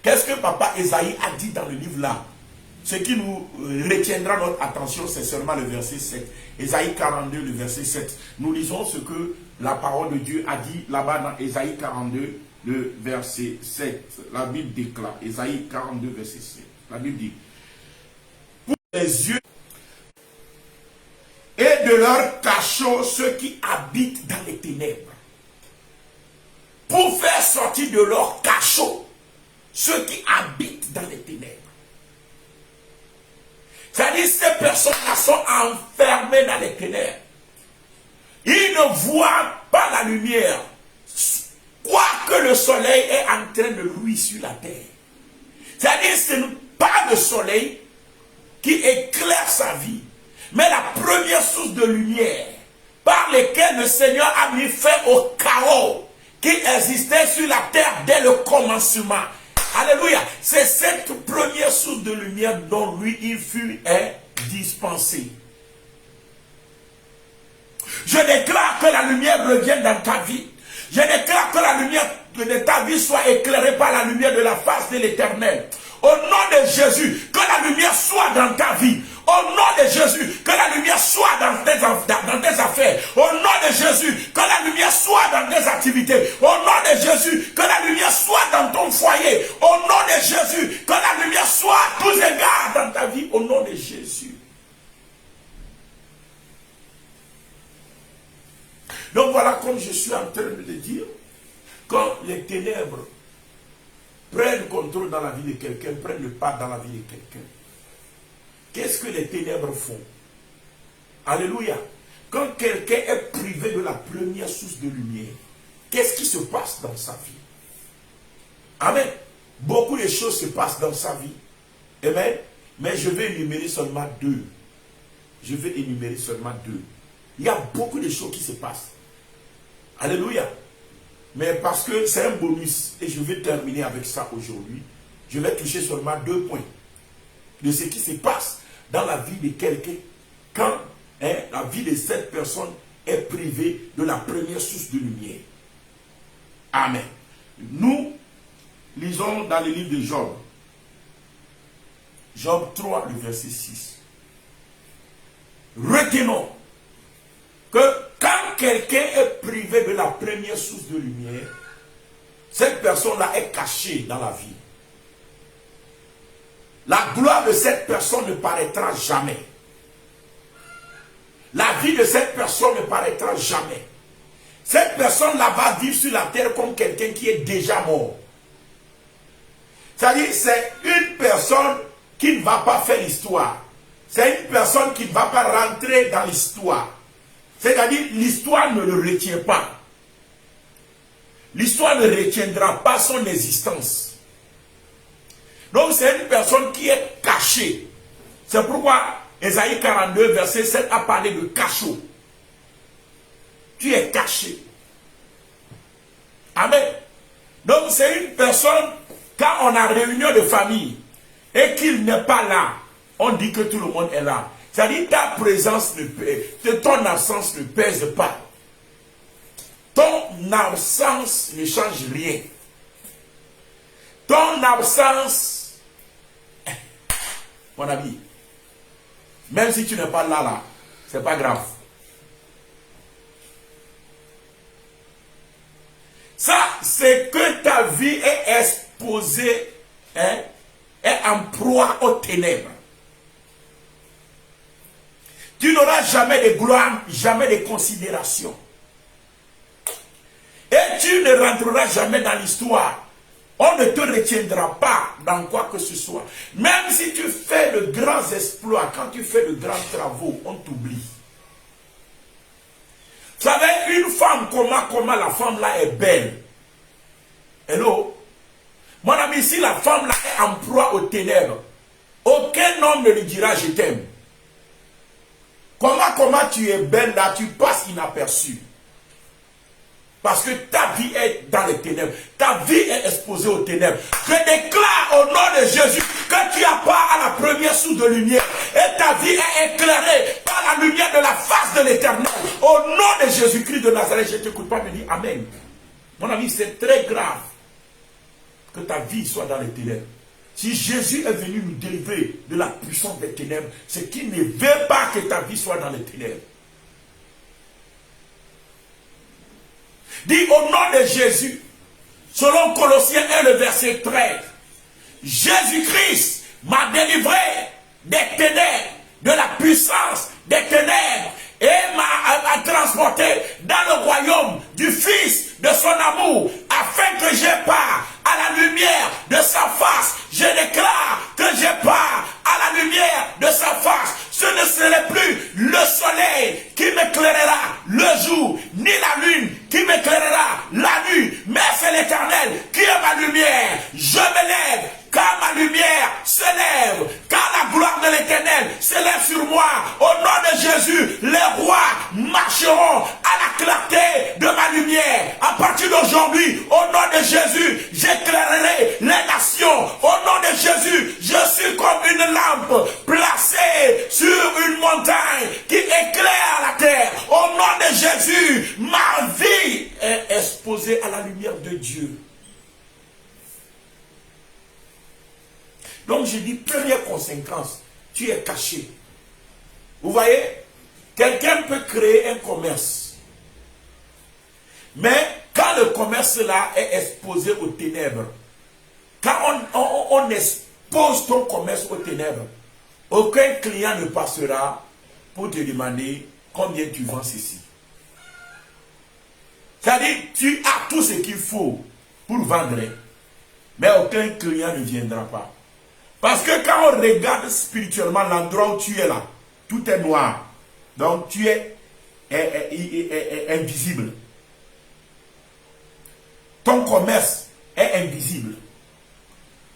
Qu'est-ce que papa Ésaïe a dit dans le livre là? Ce qui nous retiendra notre attention, c'est seulement le verset 7. Ésaïe 42, le verset 7. Nous lisons ce que la parole de Dieu a dit là-bas dans Ésaïe 42, le verset 7. La Bible déclare, Ésaïe 42, verset 7. La Bible dit, pour les yeux et de leurs cachots ceux qui habitent dans les ténèbres, pour faire sortir de leurs cachots ceux qui habitent dans les ténèbres. C'est-à-dire ces personnes-là sont enfermées dans les ténèbres. Ils ne voient pas la lumière, quoique le soleil est en train de luire sur la terre. C'est-à-dire que ce n'est pas le soleil qui éclaire sa vie, mais la première source de lumière par laquelle le Seigneur a mis fin au chaos qui existait sur la terre dès le commencement. Alléluia. C'est cette première source de lumière dont lui, il fut dispensé. Je déclare que la lumière revienne dans ta vie. Je déclare que la lumière de ta vie soit éclairée par la lumière de la face de l'Éternel. Au nom de Jésus, que la lumière soit dans ta vie. Au nom de Jésus, que la lumière soit dans tes affaires. Au nom de Jésus, que la lumière soit dans tes activités. Au nom de Jésus, que la lumière soit dans ton foyer. Au nom de Jésus, que la lumière soit à tous égards dans ta vie. Au nom de Jésus. Donc voilà, comme je suis en train de le dire, quand les ténèbres prennent le contrôle dans la vie de quelqu'un, prennent le pas dans la vie de quelqu'un, qu'est-ce que les ténèbres font? Alléluia. Quand quelqu'un est privé de la première source de lumière, qu'est-ce qui se passe dans sa vie? Amen. Beaucoup de choses se passent dans sa vie. Amen. Mais je vais énumérer seulement deux. Je vais énumérer seulement deux. Il y a beaucoup de choses qui se passent. Alléluia. Mais parce que c'est un bonus, et je vais terminer avec ça aujourd'hui, je vais toucher seulement 2 points de ce qui se passe dans la vie de quelqu'un quand la vie de cette personne est privée de la première source de lumière. Amen. Nous lisons dans le livre de Job. Job 3, le verset 6. Retenons que quand quelqu'un est privé de la première source de lumière, cette personne-là est cachée dans la vie. La gloire de cette personne ne paraîtra jamais. La vie de cette personne ne paraîtra jamais. Cette personne-là va vivre sur la terre comme quelqu'un qui est déjà mort. C'est-à-dire, c'est une personne qui ne va pas faire l'histoire. C'est une personne qui ne va pas rentrer dans l'histoire. C'est-à-dire, l'histoire ne le retient pas. L'histoire ne retiendra pas son existence. Donc, c'est une personne qui est cachée. C'est pourquoi Ésaïe 42, verset 7 a parlé de cachot. Tu es caché. Amen. Donc, c'est une personne, quand on a réunion de famille et qu'il n'est pas là, on dit que tout le monde est là. C'est-à-dire ta présence ne pèse, ton absence ne pèse pas. Ton absence ne change rien. Ton absence, mon ami, même si tu n'es pas là, c'est pas grave. Ça, c'est que ta vie est exposée, hein, est en proie aux ténèbres. Tu n'auras jamais de gloire, jamais de considération. Et tu ne rentreras jamais dans l'histoire. On ne te retiendra pas dans quoi que ce soit. Même si tu fais de grands exploits, quand tu fais de grands travaux, on t'oublie. Vous savez, une femme, comment la femme là est belle. Hello? Mon ami, si la femme là est en proie aux ténèbres, aucun homme ne lui dira je t'aime. Comment tu es belle là, tu passes inaperçu. Parce que ta vie est dans les ténèbres. Ta vie est exposée aux ténèbres. Je déclare au nom de Jésus que tu as part à la première source de lumière. Et ta vie est éclairée par la lumière de la face de l'Éternel. Au nom de Jésus-Christ de Nazareth, je ne t'écoute pas me dire Amen. Mon ami, c'est très grave que ta vie soit dans les ténèbres. Si Jésus est venu nous délivrer de la puissance des ténèbres, c'est qu'il ne veut pas que ta vie soit dans les ténèbres. Dis au nom de Jésus, selon Colossiens 1, le verset 13, Jésus-Christ m'a délivré des ténèbres, de la puissance des ténèbres, et m'a transporté dans le royaume du Fils de son amour, afin que j'ai part à la lumière de sa face. Je déclare que j'ai part à la lumière de sa face. Ce ne serait plus le soleil qui m'éclairera le jour, ni la lune qui m'éclairera la nuit, mais c'est l'Éternel qui est ma lumière. Je me lève car ma lumière se lève, car la gloire de l'Éternel se lève sur moi. Au nom de Jésus, les rois marcheront à la clarté de ma lumière. À partir d'aujourd'hui, au nom de Jésus, j'éclairerai les nations. Au nom de Jésus, je suis comme une lampe placée sur une montagne qui éclaire la terre. Au nom de Jésus, ma vie est exposée à la lumière de Dieu. Donc je dis, première conséquence, tu es caché. Vous voyez, quelqu'un peut créer un commerce. Mais quand le commerce là est exposé aux ténèbres, quand on expose ton commerce aux ténèbres, aucun client ne passera pour te demander combien tu vends ceci. C'est-à-dire, tu as tout ce qu'il faut pour vendre, mais aucun client ne viendra pas. Parce que quand on regarde spirituellement l'endroit où tu es là, tout est noir. Donc tu es invisible. Ton commerce est invisible.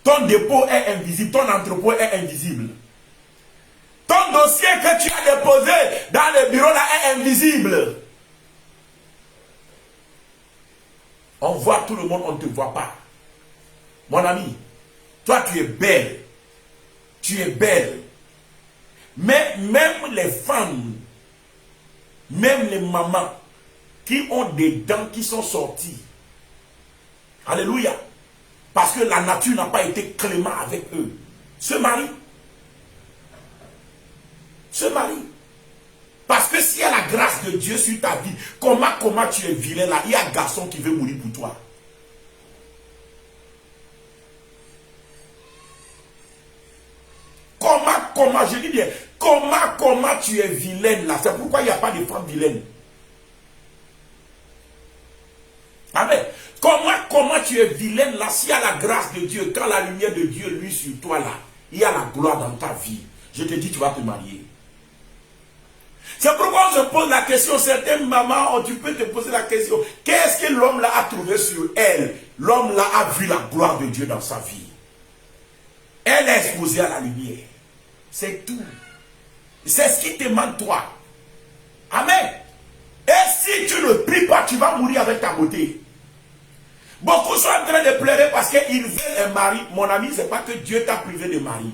Ton dépôt est invisible. Ton entrepôt est invisible. Ton dossier que tu as déposé dans le bureau là est invisible. On voit tout le monde, on ne te voit pas. Mon ami, toi tu es belle. Tu es belle. Mais même les femmes, même les mamans qui ont des dents qui sont sorties, alléluia, parce que la nature n'a pas été clément avec eux, se marient. Se marient. Parce que s'il y a la grâce de Dieu sur ta vie, comment tu es vilain là, il y a un garçon qui veut mourir pour toi. Comment, je dis bien, comment tu es vilaine là. C'est pourquoi il n'y a pas de femmes vilaines. Amen. Comment tu es vilaine là, s'il y a la grâce de Dieu, quand la lumière de Dieu luit sur toi là, il y a la gloire dans ta vie. Je te dis, tu vas te marier. C'est pourquoi on se pose la question, certaines mamans, tu peux te poser la question, qu'est-ce que l'homme là a trouvé sur elle? L'homme là a vu la gloire de Dieu dans sa vie. Elle est exposée à la lumière. C'est tout. C'est ce qui te manque toi. Amen. Et si tu ne pries pas, tu vas mourir avec ta beauté. Beaucoup sont en train de pleurer parce qu'ils veulent un mari. Mon ami, ce n'est pas que Dieu t'a privé de mari.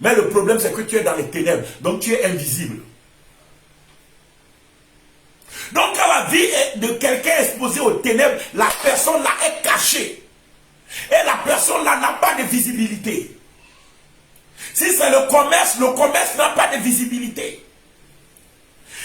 Mais le problème, c'est que tu es dans les ténèbres. Donc tu es invisible. Donc quand la vie de quelqu'un exposé aux ténèbres, la personne là est cachée. Et la personne là n'a pas de visibilité. Si c'est le commerce n'a pas de visibilité.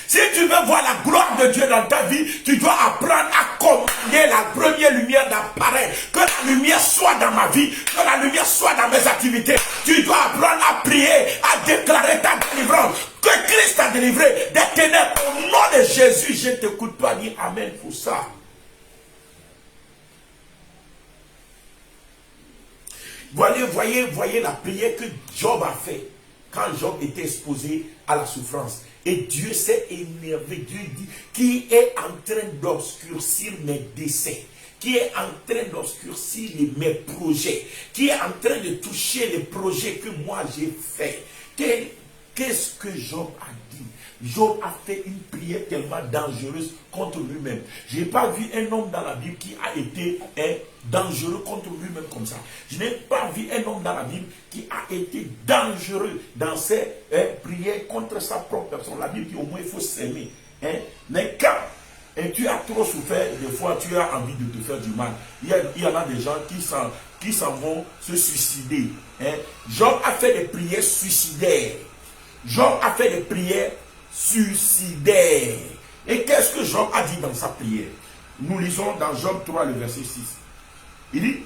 Si tu veux voir la gloire de Dieu dans ta vie, tu dois apprendre à commander la première lumière d'apparaître. Que la lumière soit dans ma vie, que la lumière soit dans mes activités. Tu dois apprendre à prier, à déclarer ta délivrance. Que Christ t'a délivré des ténèbres. Au nom de Jésus, je ne t'écoute pas dire Amen pour ça. Voyez la prière que Job a fait quand Job était exposé à la souffrance. Et Dieu s'est énervé. Dieu dit, qui est en train d'obscurcir mes desseins, qui est en train d'obscurcir mes projets, qui est en train de toucher les projets que moi j'ai faits. Qu'est-ce que Job a dit? Job a fait une prière tellement dangereuse contre lui-même. Je n'ai pas vu un homme dans la Bible qui a été dangereux contre lui-même comme ça. Je n'ai pas vu un homme dans la Bible qui a été dangereux dans ses prières contre sa propre personne. La Bible dit au moins il faut s'aimer. Mais quand tu as trop souffert, des fois tu as envie de te faire du mal. Il y en a des gens qui s'en vont se suicider. Job a fait des prières suicidaires. Job a fait des prières suicidaires. Et qu'est-ce que Job a dit dans sa prière? Nous lisons dans Job 3, le verset 6. Il dit,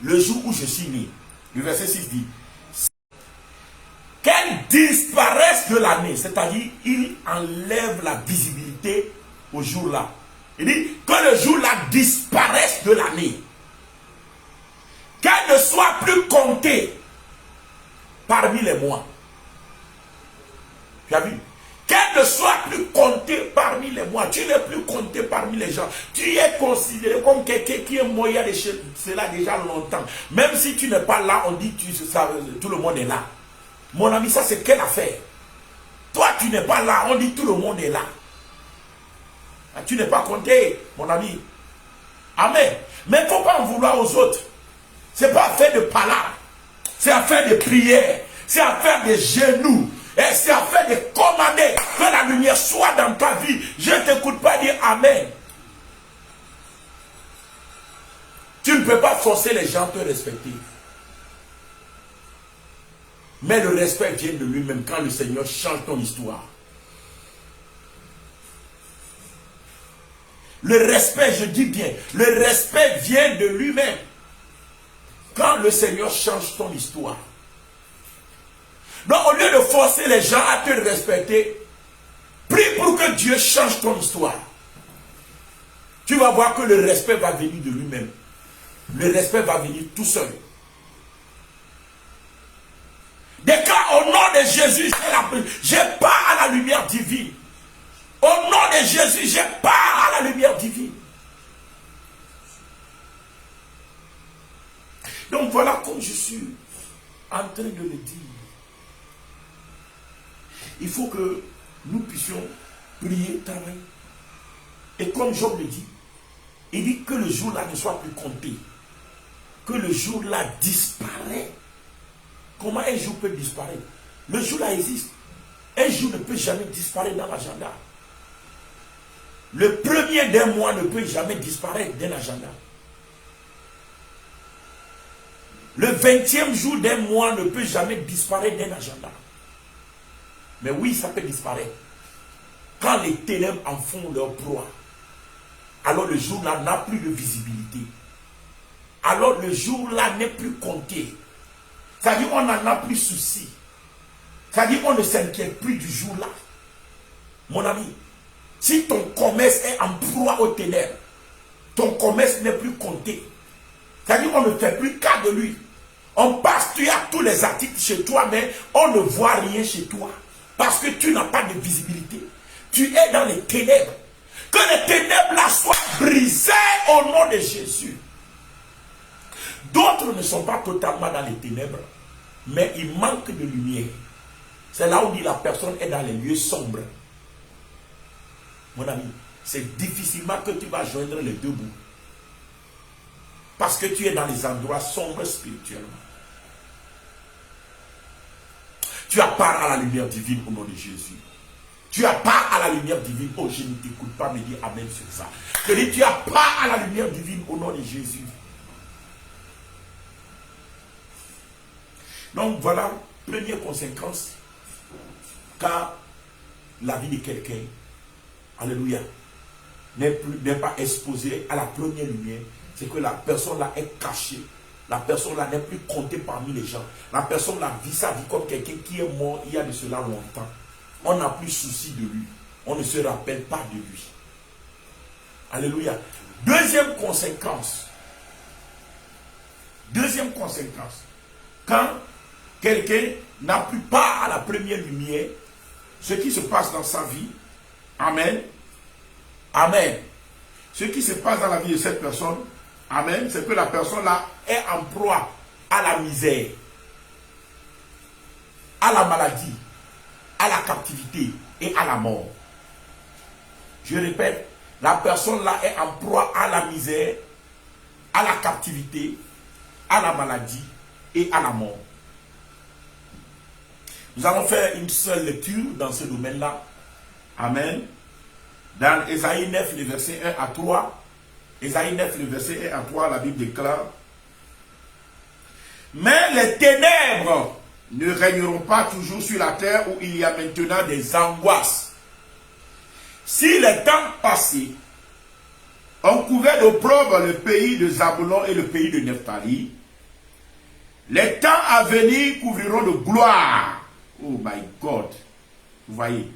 le jour où je suis né, le verset 6 dit, qu'elle disparaisse de l'année, c'est-à-dire, il enlève la visibilité au jour-là. Il dit, que le jour-là disparaisse de l'année. Qu'elle ne soit plus comptée parmi les mois. Tu as vu? Qu'elle ne soit plus comptée parmi les mois. Tu n'es plus compté parmi les gens. Tu es considéré comme quelqu'un qui est mort il y a cela déjà longtemps. Même si tu n'es pas là, on dit tout le monde est là. Mon ami, ça c'est quelle affaire? Toi, tu n'es pas là, on dit tout le monde est là. Tu n'es pas compté, mon ami. Amen. Mais il ne faut pas en vouloir aux autres. Ce n'est pas affaire de palabres. C'est affaire de prière. C'est affaire de genoux. Et c'est affaire de commander que la lumière soit dans ta vie. Je ne t'écoute pas dire Amen. Tu ne peux pas forcer les gens à te respecter. Mais le respect vient de lui-même quand le Seigneur change ton histoire. Le respect, je dis bien, le respect vient de lui-même quand le Seigneur change ton histoire. Donc, au lieu de forcer les gens à te respecter, prie pour que Dieu change ton histoire. Tu vas voir que le respect va venir de lui-même. Le respect va venir tout seul. Déclare au nom de Jésus, j'ai part à la lumière divine. Au nom de Jésus, j'ai part à la lumière divine. Donc voilà comme je suis en train de le dire. Il faut que nous puissions prier, travailler. Et comme Job le dit, il dit que le jour-là ne soit plus compté. Que le jour-là disparaît. Comment un jour peut disparaître? Le jour-là existe. Un jour ne peut jamais disparaître dans l'agenda. Le premier d'un mois ne peut jamais disparaître d'un agenda. Le 20e jour d'un mois ne peut jamais disparaître d'un agenda. Mais oui, ça peut disparaître. Quand les ténèbres en font leur proie, alors le jour-là n'a plus de visibilité. Alors le jour-là n'est plus compté. C'est-à-dire qu'on n'en a plus souci. C'est-à-dire qu'on ne s'inquiète plus du jour-là. Mon ami, si ton commerce est en proie aux ténèbres, ton commerce n'est plus compté. C'est-à-dire qu'on ne fait plus cas de lui. On passe, tu as tous les articles chez toi, mais on ne voit rien chez toi. Parce que tu n'as pas de visibilité. Tu es dans les ténèbres. Que les ténèbres là soient brisées au nom de Jésus. D'autres ne sont pas totalement dans les ténèbres, mais il manque de lumière. C'est là où dit la personne est dans les lieux sombres. Mon ami, c'est difficilement que tu vas joindre les deux bouts. Parce que tu es dans les endroits sombres spirituellement. Tu as part à la lumière divine au nom de Jésus. Tu as part à la lumière divine. Oh, je ne t'écoute pas me dire Amen sur ça. Je dis, tu as part à la lumière divine au nom de Jésus. Donc voilà, première conséquence, car la vie de quelqu'un alléluia, n'est pas exposée à la première lumière, c'est que la personne là est cachée. La personne là n'est plus comptée parmi les gens. La personne là vit sa vie comme quelqu'un qui est mort il y a de cela longtemps. On n'a plus souci de lui. On ne se rappelle pas de lui. Alléluia. Deuxième conséquence. Deuxième conséquence. Quand quelqu'un n'a plus part à la première lumière, ce qui se passe dans sa vie, amen, amen, ce qui se passe dans la vie de cette personne, amen, c'est que la personne là est en proie à la misère, à la maladie, à la captivité et à la mort. Je répète, la personne là est en proie à la misère, à la captivité, à la maladie et à la mort. Nous allons faire une seule lecture dans ce domaine-là. Amen. Dans Ésaïe 9, les versets 1 à 3. Ésaïe 9, le verset 1 à 3, la Bible déclare: mais les ténèbres ne régneront pas toujours sur la terre où il y a maintenant des angoisses. Si les temps passés ont couvert d'opprobre le pays de Zabulon et le pays de Nephtali, les temps à venir couvriront de gloire. Oh my God. Vous voyez.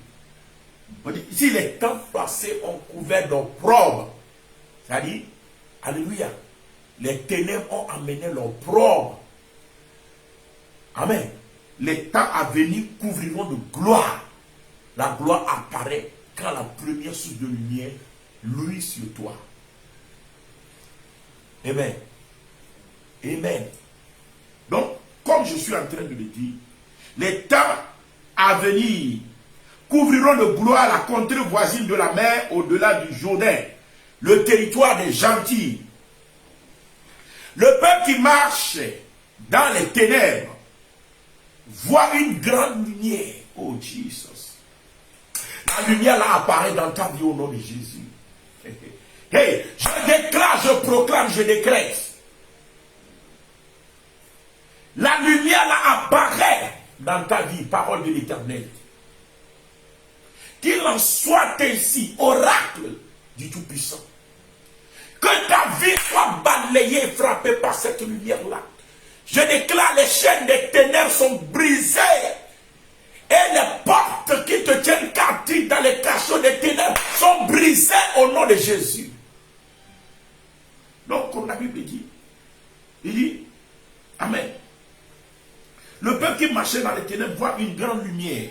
Si les temps passés ont couvert d'opprobre, c'est-à-dire, alléluia, les ténèbres ont amené l'opprobre. Amen. Les temps à venir couvriront de gloire. La gloire apparaît quand la première source de lumière luit sur toi. Amen. Amen. Donc, comme je suis en train de le dire, les temps à venir couvriront de gloire la contrée voisine de la mer au-delà du Jourdain, le territoire des gentils. Le peuple qui marche dans les ténèbres voit une grande lumière. Oh Jesus. La lumière là apparaît dans ta vie au nom de Jésus. Hey, je déclare, je proclame, je décrète. La lumière là apparaît dans ta vie, parole de l'Éternel. Qu'il en soit ainsi, oracle du Tout-Puissant. Que ta vie soit balayée, frappée par cette lumière-là. Je déclare, les chaînes des ténèbres sont brisées. Et les portes qui te tiennent captif dans les cachots des ténèbres sont brisées au nom de Jésus. Donc, comme la Bible dit, il dit, amen. Le peuple qui marchait dans les ténèbres voit une grande lumière.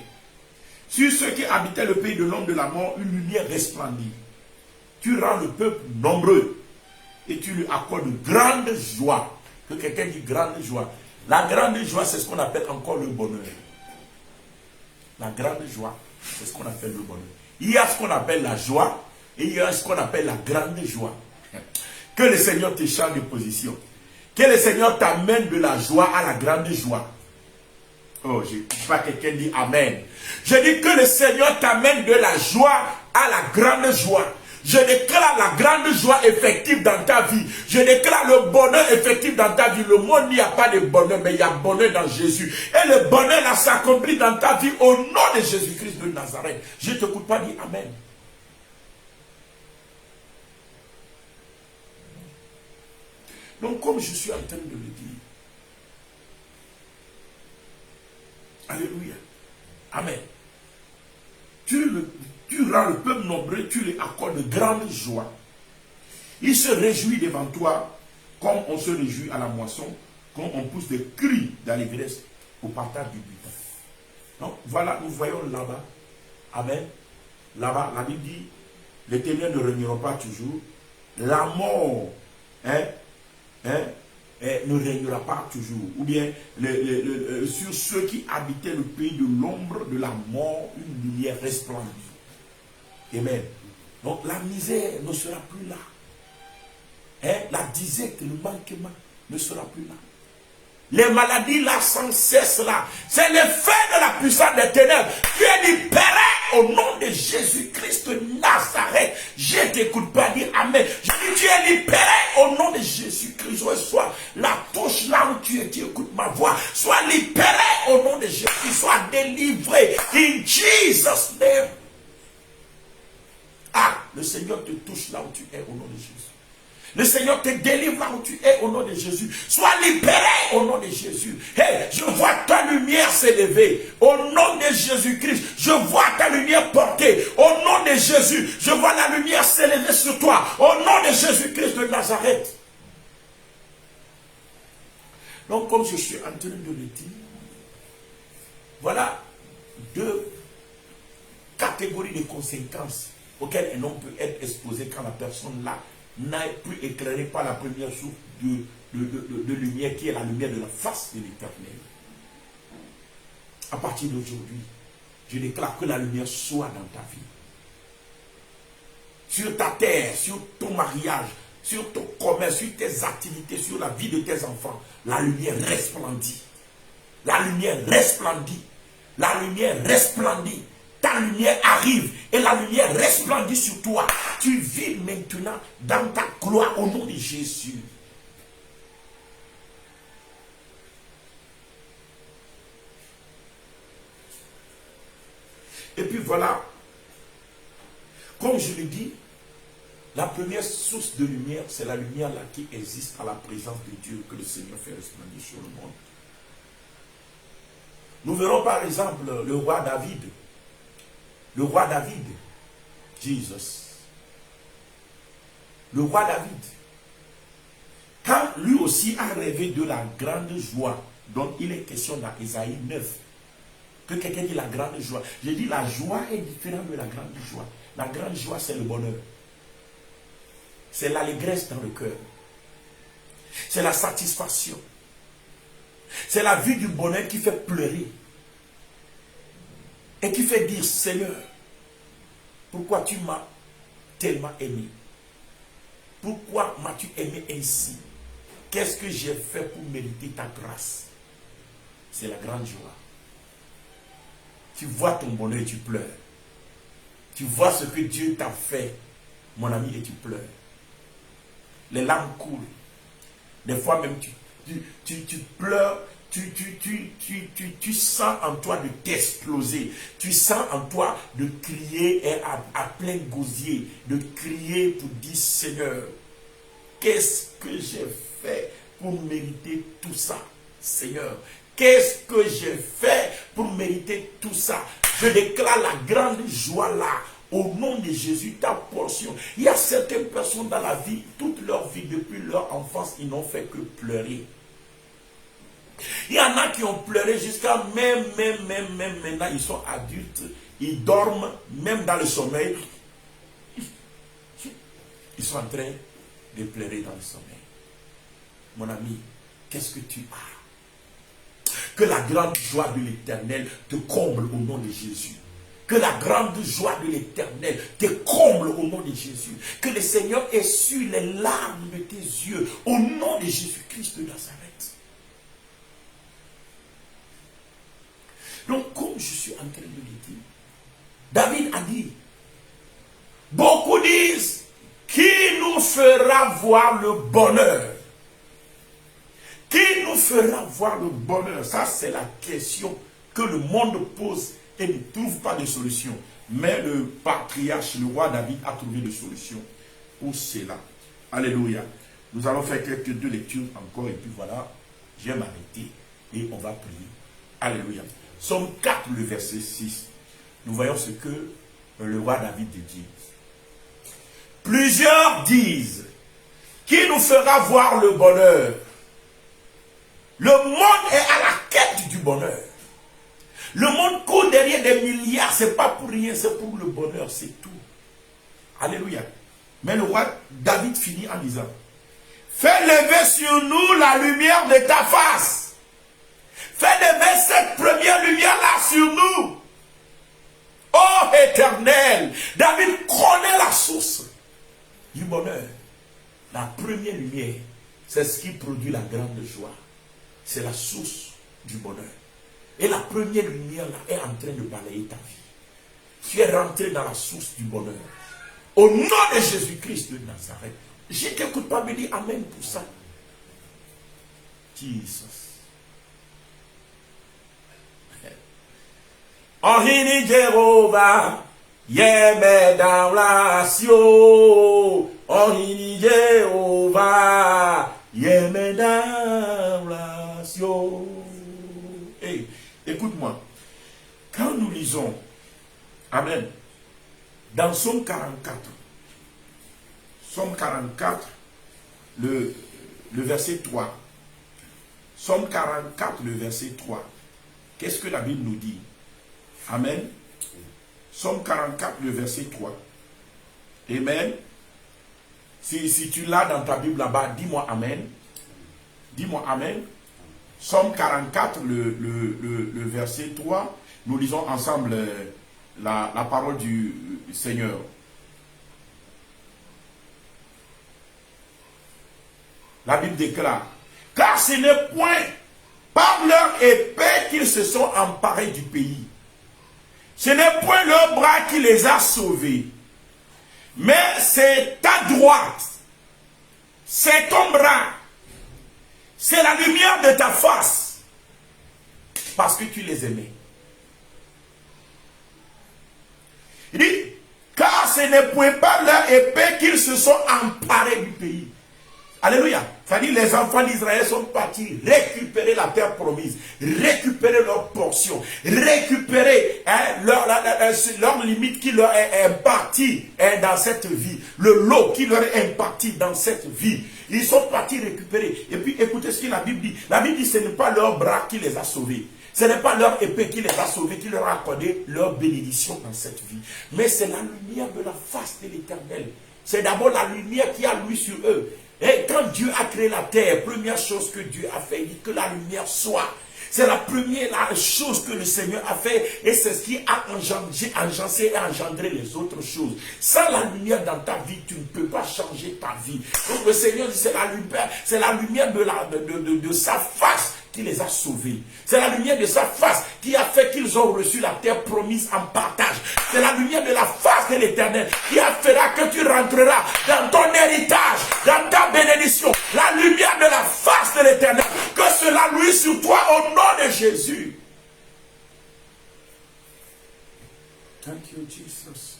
Sur ceux qui habitaient le pays de l'homme de la mort, une lumière resplendit. Tu rends le peuple nombreux et tu lui accordes de grandes joies. Que quelqu'un dit grande joie. La grande joie, c'est ce qu'on appelle encore le bonheur. La grande joie, c'est ce qu'on appelle le bonheur. Il y a ce qu'on appelle la joie et il y a ce qu'on appelle la grande joie. Que le Seigneur te change de position. Que le Seigneur t'amène de la joie à la grande joie. Oh, je ne dis pas quelqu'un dit amen. Je dis que le Seigneur t'amène de la joie à la grande joie. Je déclare la grande joie effective dans ta vie. Je déclare le bonheur effectif dans ta vie. Le monde n'y a pas de bonheur, mais il y a bonheur dans Jésus. Et le bonheur là s'accomplit dans ta vie au nom de Jésus-Christ de Nazareth. Je ne t'écoute pas dire amen. Donc comme je suis en train de le dire, alléluia, amen. Tu rends le peuple nombreux, tu lui accordes de grandes joies. Il se réjouit devant toi, comme on se réjouit à la moisson, quand on pousse des cris d'allégresse au partage du butin. Donc voilà, nous voyons là-bas, amen, là-bas, la Bible dit, les ténèbres ne régneront pas toujours, la mort, ne régnera pas toujours. Ou bien sur ceux qui habitaient le pays de l'ombre de la mort, une lumière resplendit. Amen. Donc la misère ne sera plus là. La disette, le manquement ne sera plus là. Les maladies là sans cesse là. C'est l'effet de la puissance des ténèbres. Tu es libéré au nom de Jésus-Christ de Nazareth. Je ne t'écoute pas dire amen. Je dis tu es libéré au nom de Jésus-Christ. Sois la touche là où tu es, tu écoutes ma voix. Sois libéré au nom de Jésus. Sois délivré. In Jesus' name. Le Seigneur te touche là où tu es au nom de Jésus. Le Seigneur te délivre là où tu es au nom de Jésus. Sois libéré au nom de Jésus. Hey, je vois ta lumière s'élever au nom de Jésus-Christ. Je vois ta lumière portée au nom de Jésus. Je vois la lumière s'élever sur toi au nom de Jésus-Christ de Nazareth. Donc, comme je suis en train de le dire, voilà deux catégories de conséquences auxquelles un homme peut être exposé quand la personne là n'est plus éclairée par la première source de lumière qui est la lumière de la face de l'Éternel. À partir d'aujourd'hui, je déclare que la lumière soit dans ta vie. Sur ta terre, sur ton mariage, sur ton commerce, sur tes activités, sur la vie de tes enfants, la lumière resplendit. La lumière resplendit. La lumière resplendit. Ta lumière arrive et la lumière resplendit sur toi. Tu vis maintenant dans ta gloire au nom de Jésus. Et puis voilà, comme je le dis, la première source de lumière, c'est la lumière là qui existe à la présence de Dieu que le Seigneur fait resplendir sur le monde. Nous verrons par exemple le roi David. Le roi David, Jesus. Le roi David, quand lui aussi a rêvé de la grande joie dont il est question dans Ésaïe 9, que quelqu'un dit la grande joie. J'ai dit la joie est différente de la grande joie. La grande joie, c'est le bonheur. C'est l'allégresse dans le cœur. C'est la satisfaction. C'est la vie du bonheur qui fait pleurer. Et qui fait dire, Seigneur, pourquoi tu m'as tellement aimé? Pourquoi m'as-tu aimé ainsi? Qu'est-ce que j'ai fait pour mériter ta grâce? C'est la grande joie. Tu vois ton bonheur et tu pleures. Tu vois ce que Dieu t'a fait, mon ami, et tu pleures. Les larmes coulent. Des fois même, tu pleures. Tu sens en toi de t'exploser. Tu sens en toi de crier à plein gosier, de crier pour dire, Seigneur, qu'est-ce que j'ai fait pour mériter tout ça? Seigneur, qu'est-ce que j'ai fait pour mériter tout ça? Je déclare la grande joie là. Au nom de Jésus, ta portion. Il y a certaines personnes dans la vie, toute leur vie, depuis leur enfance, ils n'ont fait que pleurer. Il y en a qui ont pleuré jusqu'à même maintenant, ils sont adultes, ils dorment, même dans le sommeil. Ils sont en train de pleurer dans le sommeil. Mon ami, qu'est-ce que tu as? Que la grande joie de l'Éternel te comble au nom de Jésus. Que la grande joie de l'Éternel te comble au nom de Jésus. Que le Seigneur essuie les larmes de tes yeux au nom de Jésus-Christ de Nazareth. Donc, comme je suis en train de le dire, David a dit, beaucoup disent, qui nous fera voir le bonheur? Qui nous fera voir le bonheur? Ça, c'est la question que le monde pose et ne trouve pas de solution. Mais le patriarche, le roi David, a trouvé des solutions pour cela. Alléluia. Nous allons faire quelques deux lectures encore et puis voilà, je vais m'arrêter et on va prier. Alléluia. Somme 4, le verset 6. Nous voyons ce que le roi David dit. Plusieurs disent, qui nous fera voir le bonheur? Le monde est à la quête du bonheur. Le monde court derrière des milliards, c'est pas pour rien, c'est pour le bonheur, c'est tout. Alléluia. Mais le roi David finit en disant, fais lever sur nous la lumière de ta face. Fais lever cette première lumière-là sur nous. Oh Éternel, David connaît la source du bonheur. La première lumière, c'est ce qui produit la grande joie. C'est la source du bonheur. Et la première lumière là est en train de balayer ta vie. Tu es rentré dans la source du bonheur. Au nom de Jésus-Christ de Nazareth. Je ne t'écoute pas me dire Amen pour ça. Jesus. Ohini Jéhovah, Yémé dans la sio, on y Jéhovah. Yémé dans la sio. Hey, écoute-moi. Quand nous lisons, Amen, dans Somme 44, Somme 44, le verset 3. Somme 44, le verset 3. Qu'est-ce que la Bible nous dit? Amen. Somme 44, le verset 3. Amen. Si tu l'as dans ta Bible là-bas, dis-moi Amen. Dis-moi Amen. Somme 44, le verset 3. Nous lisons ensemble la parole du Seigneur. La Bible déclare, car ce n'est point par leur épée qu'ils se sont emparés du pays. Ce n'est point leur bras qui les a sauvés, mais c'est ta droite, c'est ton bras, c'est la lumière de ta face, parce que tu les aimais. Il dit, car ce n'est point par leur épée qu'ils se sont emparés du pays. Alléluia. C'est-à-dire les enfants d'Israël sont partis récupérer la terre promise, récupérer leur portion, récupérer leur limite qui leur est impartie dans cette vie, le lot qui leur est imparti dans cette vie. Ils sont partis récupérer. Et puis écoutez ce que la Bible dit. La Bible dit ce n'est pas leur bras qui les a sauvés. Ce n'est pas leur épée qui les a sauvés, qui leur a accordé leur bénédiction dans cette vie. Mais c'est la lumière de la face de l'Éternel. C'est d'abord la lumière qui a lui sur eux. Et quand Dieu a créé la terre, première chose que Dieu a fait, il dit que la lumière soit. C'est la première chose que le Seigneur a fait et c'est ce qui a engendré les autres choses. Sans la lumière dans ta vie, tu ne peux pas changer ta vie. Donc le Seigneur dit c'est la lumière de sa face qui les a sauvés. C'est la lumière de sa face qui a fait qu'ils ont reçu la terre promise en partage. C'est la lumière de la face de l'Éternel qui a fait que tu rentreras dans ton héritage, dans ta bénédiction. La lumière de la face de l'Éternel. Que cela luise sur toi au nom de Jésus. Thank you, Jesus.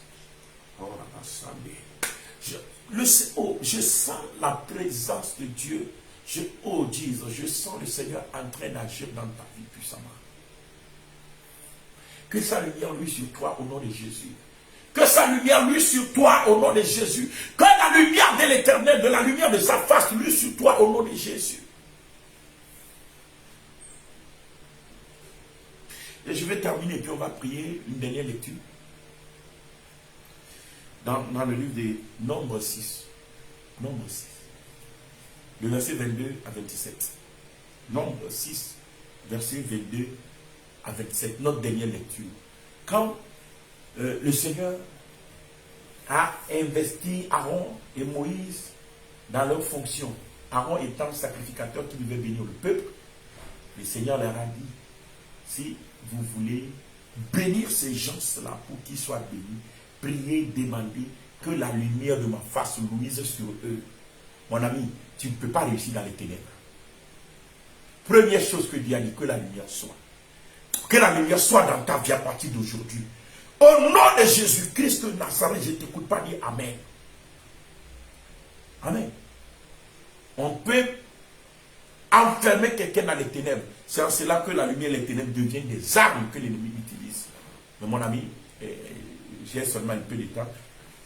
Oh, je sens la présence de Dieu. Oh Jesus, je sens le Seigneur en train d'agir dans ta vie puissamment. Que sa lumière luise sur toi au nom de Jésus. Que sa lumière luise sur toi au nom de Jésus. Que la lumière de l'Éternel, de la lumière de sa face luise sur toi au nom de Jésus. Et je vais terminer et puis on va prier une dernière lecture. Dans le livre des Nombres 6. Nombre 6. Le verset 22 à 27. Nombre 6, verset 22 à 27. Notre dernière lecture. Quand le Seigneur a investi Aaron et Moïse dans leur fonction, Aaron étant le sacrificateur qui devait bénir le peuple, le Seigneur leur a dit, si vous voulez bénir ces gens-là pour qu'ils soient bénis, priez, demandez que la lumière de ma face luise sur eux. Mon ami, tu ne peux pas réussir dans les ténèbres. Première chose que Dieu a dit, que la lumière soit. Que la lumière soit dans ta vie à partir d'aujourd'hui. Au nom de Jésus-Christ de Nazareth, je ne t'écoute pas dire Amen. Amen. On peut enfermer quelqu'un dans les ténèbres. C'est en cela que la lumière et les ténèbres deviennent des armes que l'ennemi utilise. Mais mon ami, j'ai seulement un peu de temps.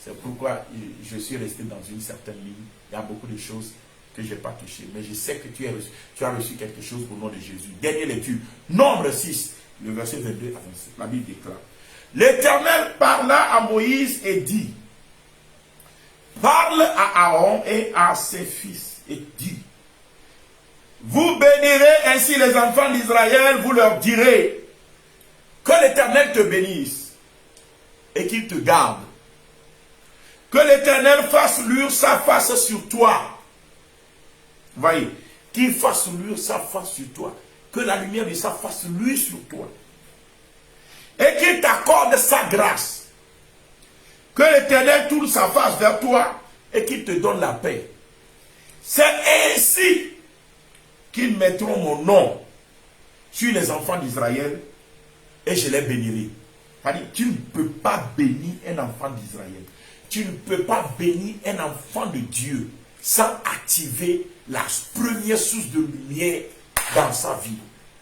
C'est pourquoi je suis resté dans une certaine ligne. Il y a beaucoup de choses que je n'ai pas touchées. Mais je sais que tu as reçu quelque chose au nom de Jésus. Dernière lecture. Nombre 6, le verset 22 à 27. La Bible déclare. L'Éternel parla à Moïse et dit, parle à Aaron et à ses fils et dit, vous bénirez ainsi les enfants d'Israël, vous leur direz, que l'Éternel te bénisse et qu'il te garde. Que l'Éternel fasse luire sa face sur toi. Voyez, qu'il fasse luire sa face sur toi. Que la lumière de sa face luise sur toi. Et qu'il t'accorde sa grâce. Que l'Éternel tourne sa face vers toi et qu'il te donne la paix. C'est ainsi qu'ils mettront mon nom sur les enfants d'Israël et je les bénirai. C'est-à-dire, tu ne peux pas bénir un enfant d'Israël. Tu ne peux pas bénir un enfant de Dieu sans activer la première source de lumière dans sa vie.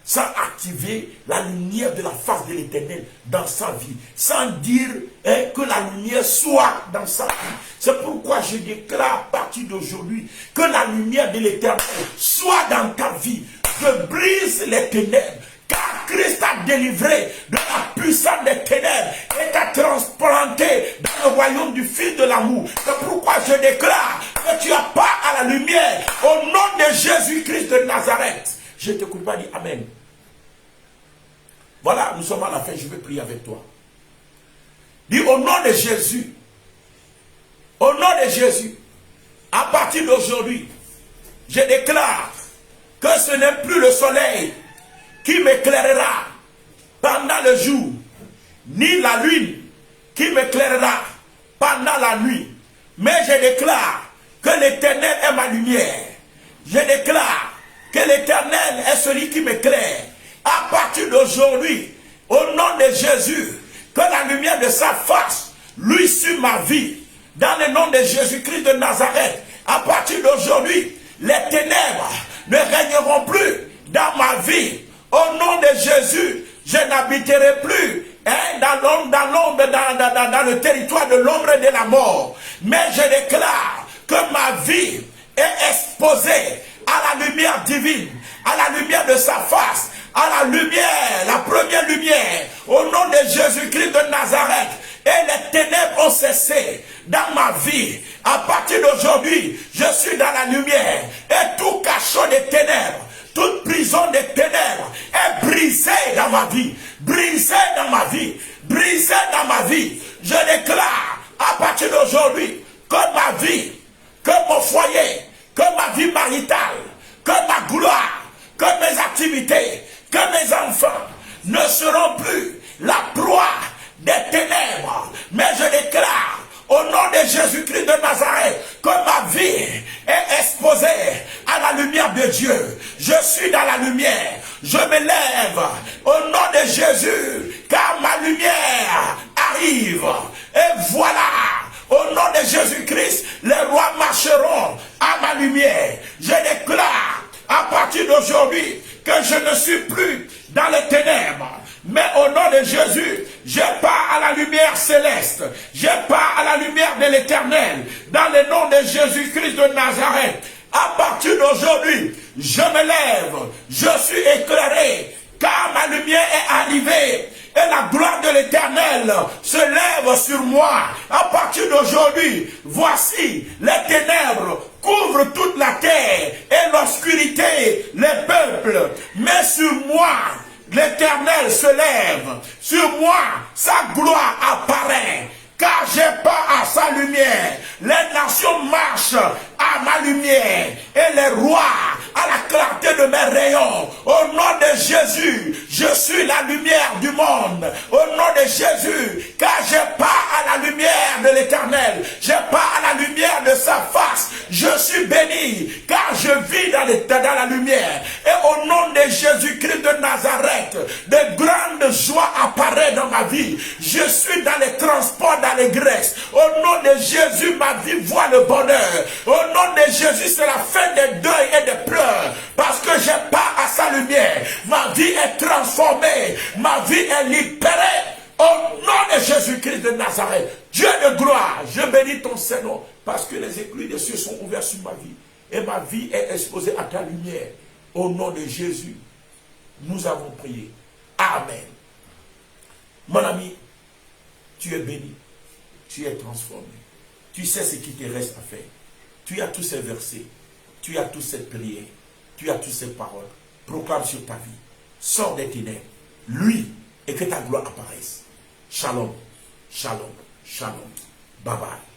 Sans activer la lumière de la face de l'Éternel dans sa vie. Sans dire que la lumière soit dans sa vie. C'est pourquoi je déclare à partir d'aujourd'hui que la lumière de l'Éternel soit dans ta vie. Je brise les ténèbres. Car Christ a délivré de la puissance des ténèbres et t'a transplanté dans le royaume du Fils de l'amour. C'est pourquoi je déclare que tu as part à la lumière au nom de Jésus-Christ de Nazareth. Je t'écoute pas, dis Amen. Voilà, nous sommes à la fin, je vais prier avec toi. Dis au nom de Jésus, au nom de Jésus, à partir d'aujourd'hui, je déclare que ce n'est plus le soleil qui m'éclairera pendant le jour, ni la lune qui m'éclairera pendant la nuit. Mais je déclare que l'Éternel est ma lumière. Je déclare que l'Éternel est celui qui m'éclaire. À partir d'aujourd'hui, au nom de Jésus, que la lumière de sa face lui sur ma vie. Dans le nom de Jésus-Christ de Nazareth, à partir d'aujourd'hui, les ténèbres ne régneront plus dans ma vie. Au nom de Jésus, je n'habiterai plus dans le territoire de l'ombre et de la mort. Mais je déclare que ma vie est exposée à la lumière divine, à la lumière de sa face, à la lumière, la première lumière, au nom de Jésus-Christ de Nazareth. Et les ténèbres ont cessé dans ma vie. À partir d'aujourd'hui, je suis dans la lumière. Et tout cachot des ténèbres, toute prison des ténèbres est brisée dans ma vie. Brisée dans ma vie. Brisée dans ma vie. Je déclare à partir d'aujourd'hui que ma vie, que mon foyer, que ma vie maritale, que ma gloire, que mes activités, que mes enfants ne seront plus la proie des ténèbres. Mais je déclare au nom de Jésus-Christ de Nazareth que ma vie est exposée à la lumière de Dieu. Je suis dans la lumière. Je me lève au nom de Jésus, car ma lumière arrive. Et voilà, au nom de Jésus-Christ, les rois marcheront à ma lumière. Je déclare à partir d'aujourd'hui que je ne suis plus dans les ténèbres. Mais au nom de Jésus, je pars à la lumière céleste. Je pars à la lumière de l'Éternel. Dans le nom de Jésus-Christ de Nazareth. À partir d'aujourd'hui, je me lève. Je suis éclairé. Car ma lumière est arrivée. Et la gloire de l'Éternel se lève sur moi. À partir d'aujourd'hui, voici les ténèbres couvrent toute la terre. Et l'obscurité, les peuples. Mais sur moi, l'Éternel se lève. Sur moi, sa gloire apparaît. Car j'ai pas à sa lumière. Les nations marchent à ma lumière. Et les rois à la clarté de mes rayons. Au nom de Jésus, je suis la lumière du monde. Au nom de Jésus, car j'ai pas à la lumière de l'Éternel. J'ai pas à la lumière de sa face. Je suis béni, car je vis dans la lumière. Et au nom de Jésus-Christ de Nazareth, de grandes joies apparaissent dans ma vie. Je suis dans les transports d'allégresse. Au nom de Jésus, ma vie voit le bonheur. Au nom de Jésus, c'est la fin des deuils et des pleurs. Parce que j'ai pas à sa lumière. Ma vie est transformée. Ma vie est libérée. Au nom de Jésus-Christ de Nazareth. Dieu de gloire, je bénis ton Saint-Nom. Parce que les écluses des cieux sont ouverts sur ma vie. Et ma vie est exposée à ta lumière. Au nom de Jésus, nous avons prié. Amen. Mon ami, tu es béni. Tu es transformé. Tu sais ce qui te reste à faire. Tu as tous ces versets. Tu as toutes ces prières. Tu as toutes ces paroles. Proclame sur ta vie. Sors des ténèbres. Lui, et que ta gloire apparaisse. Shalom. Shalom. Shalom. Bye bye.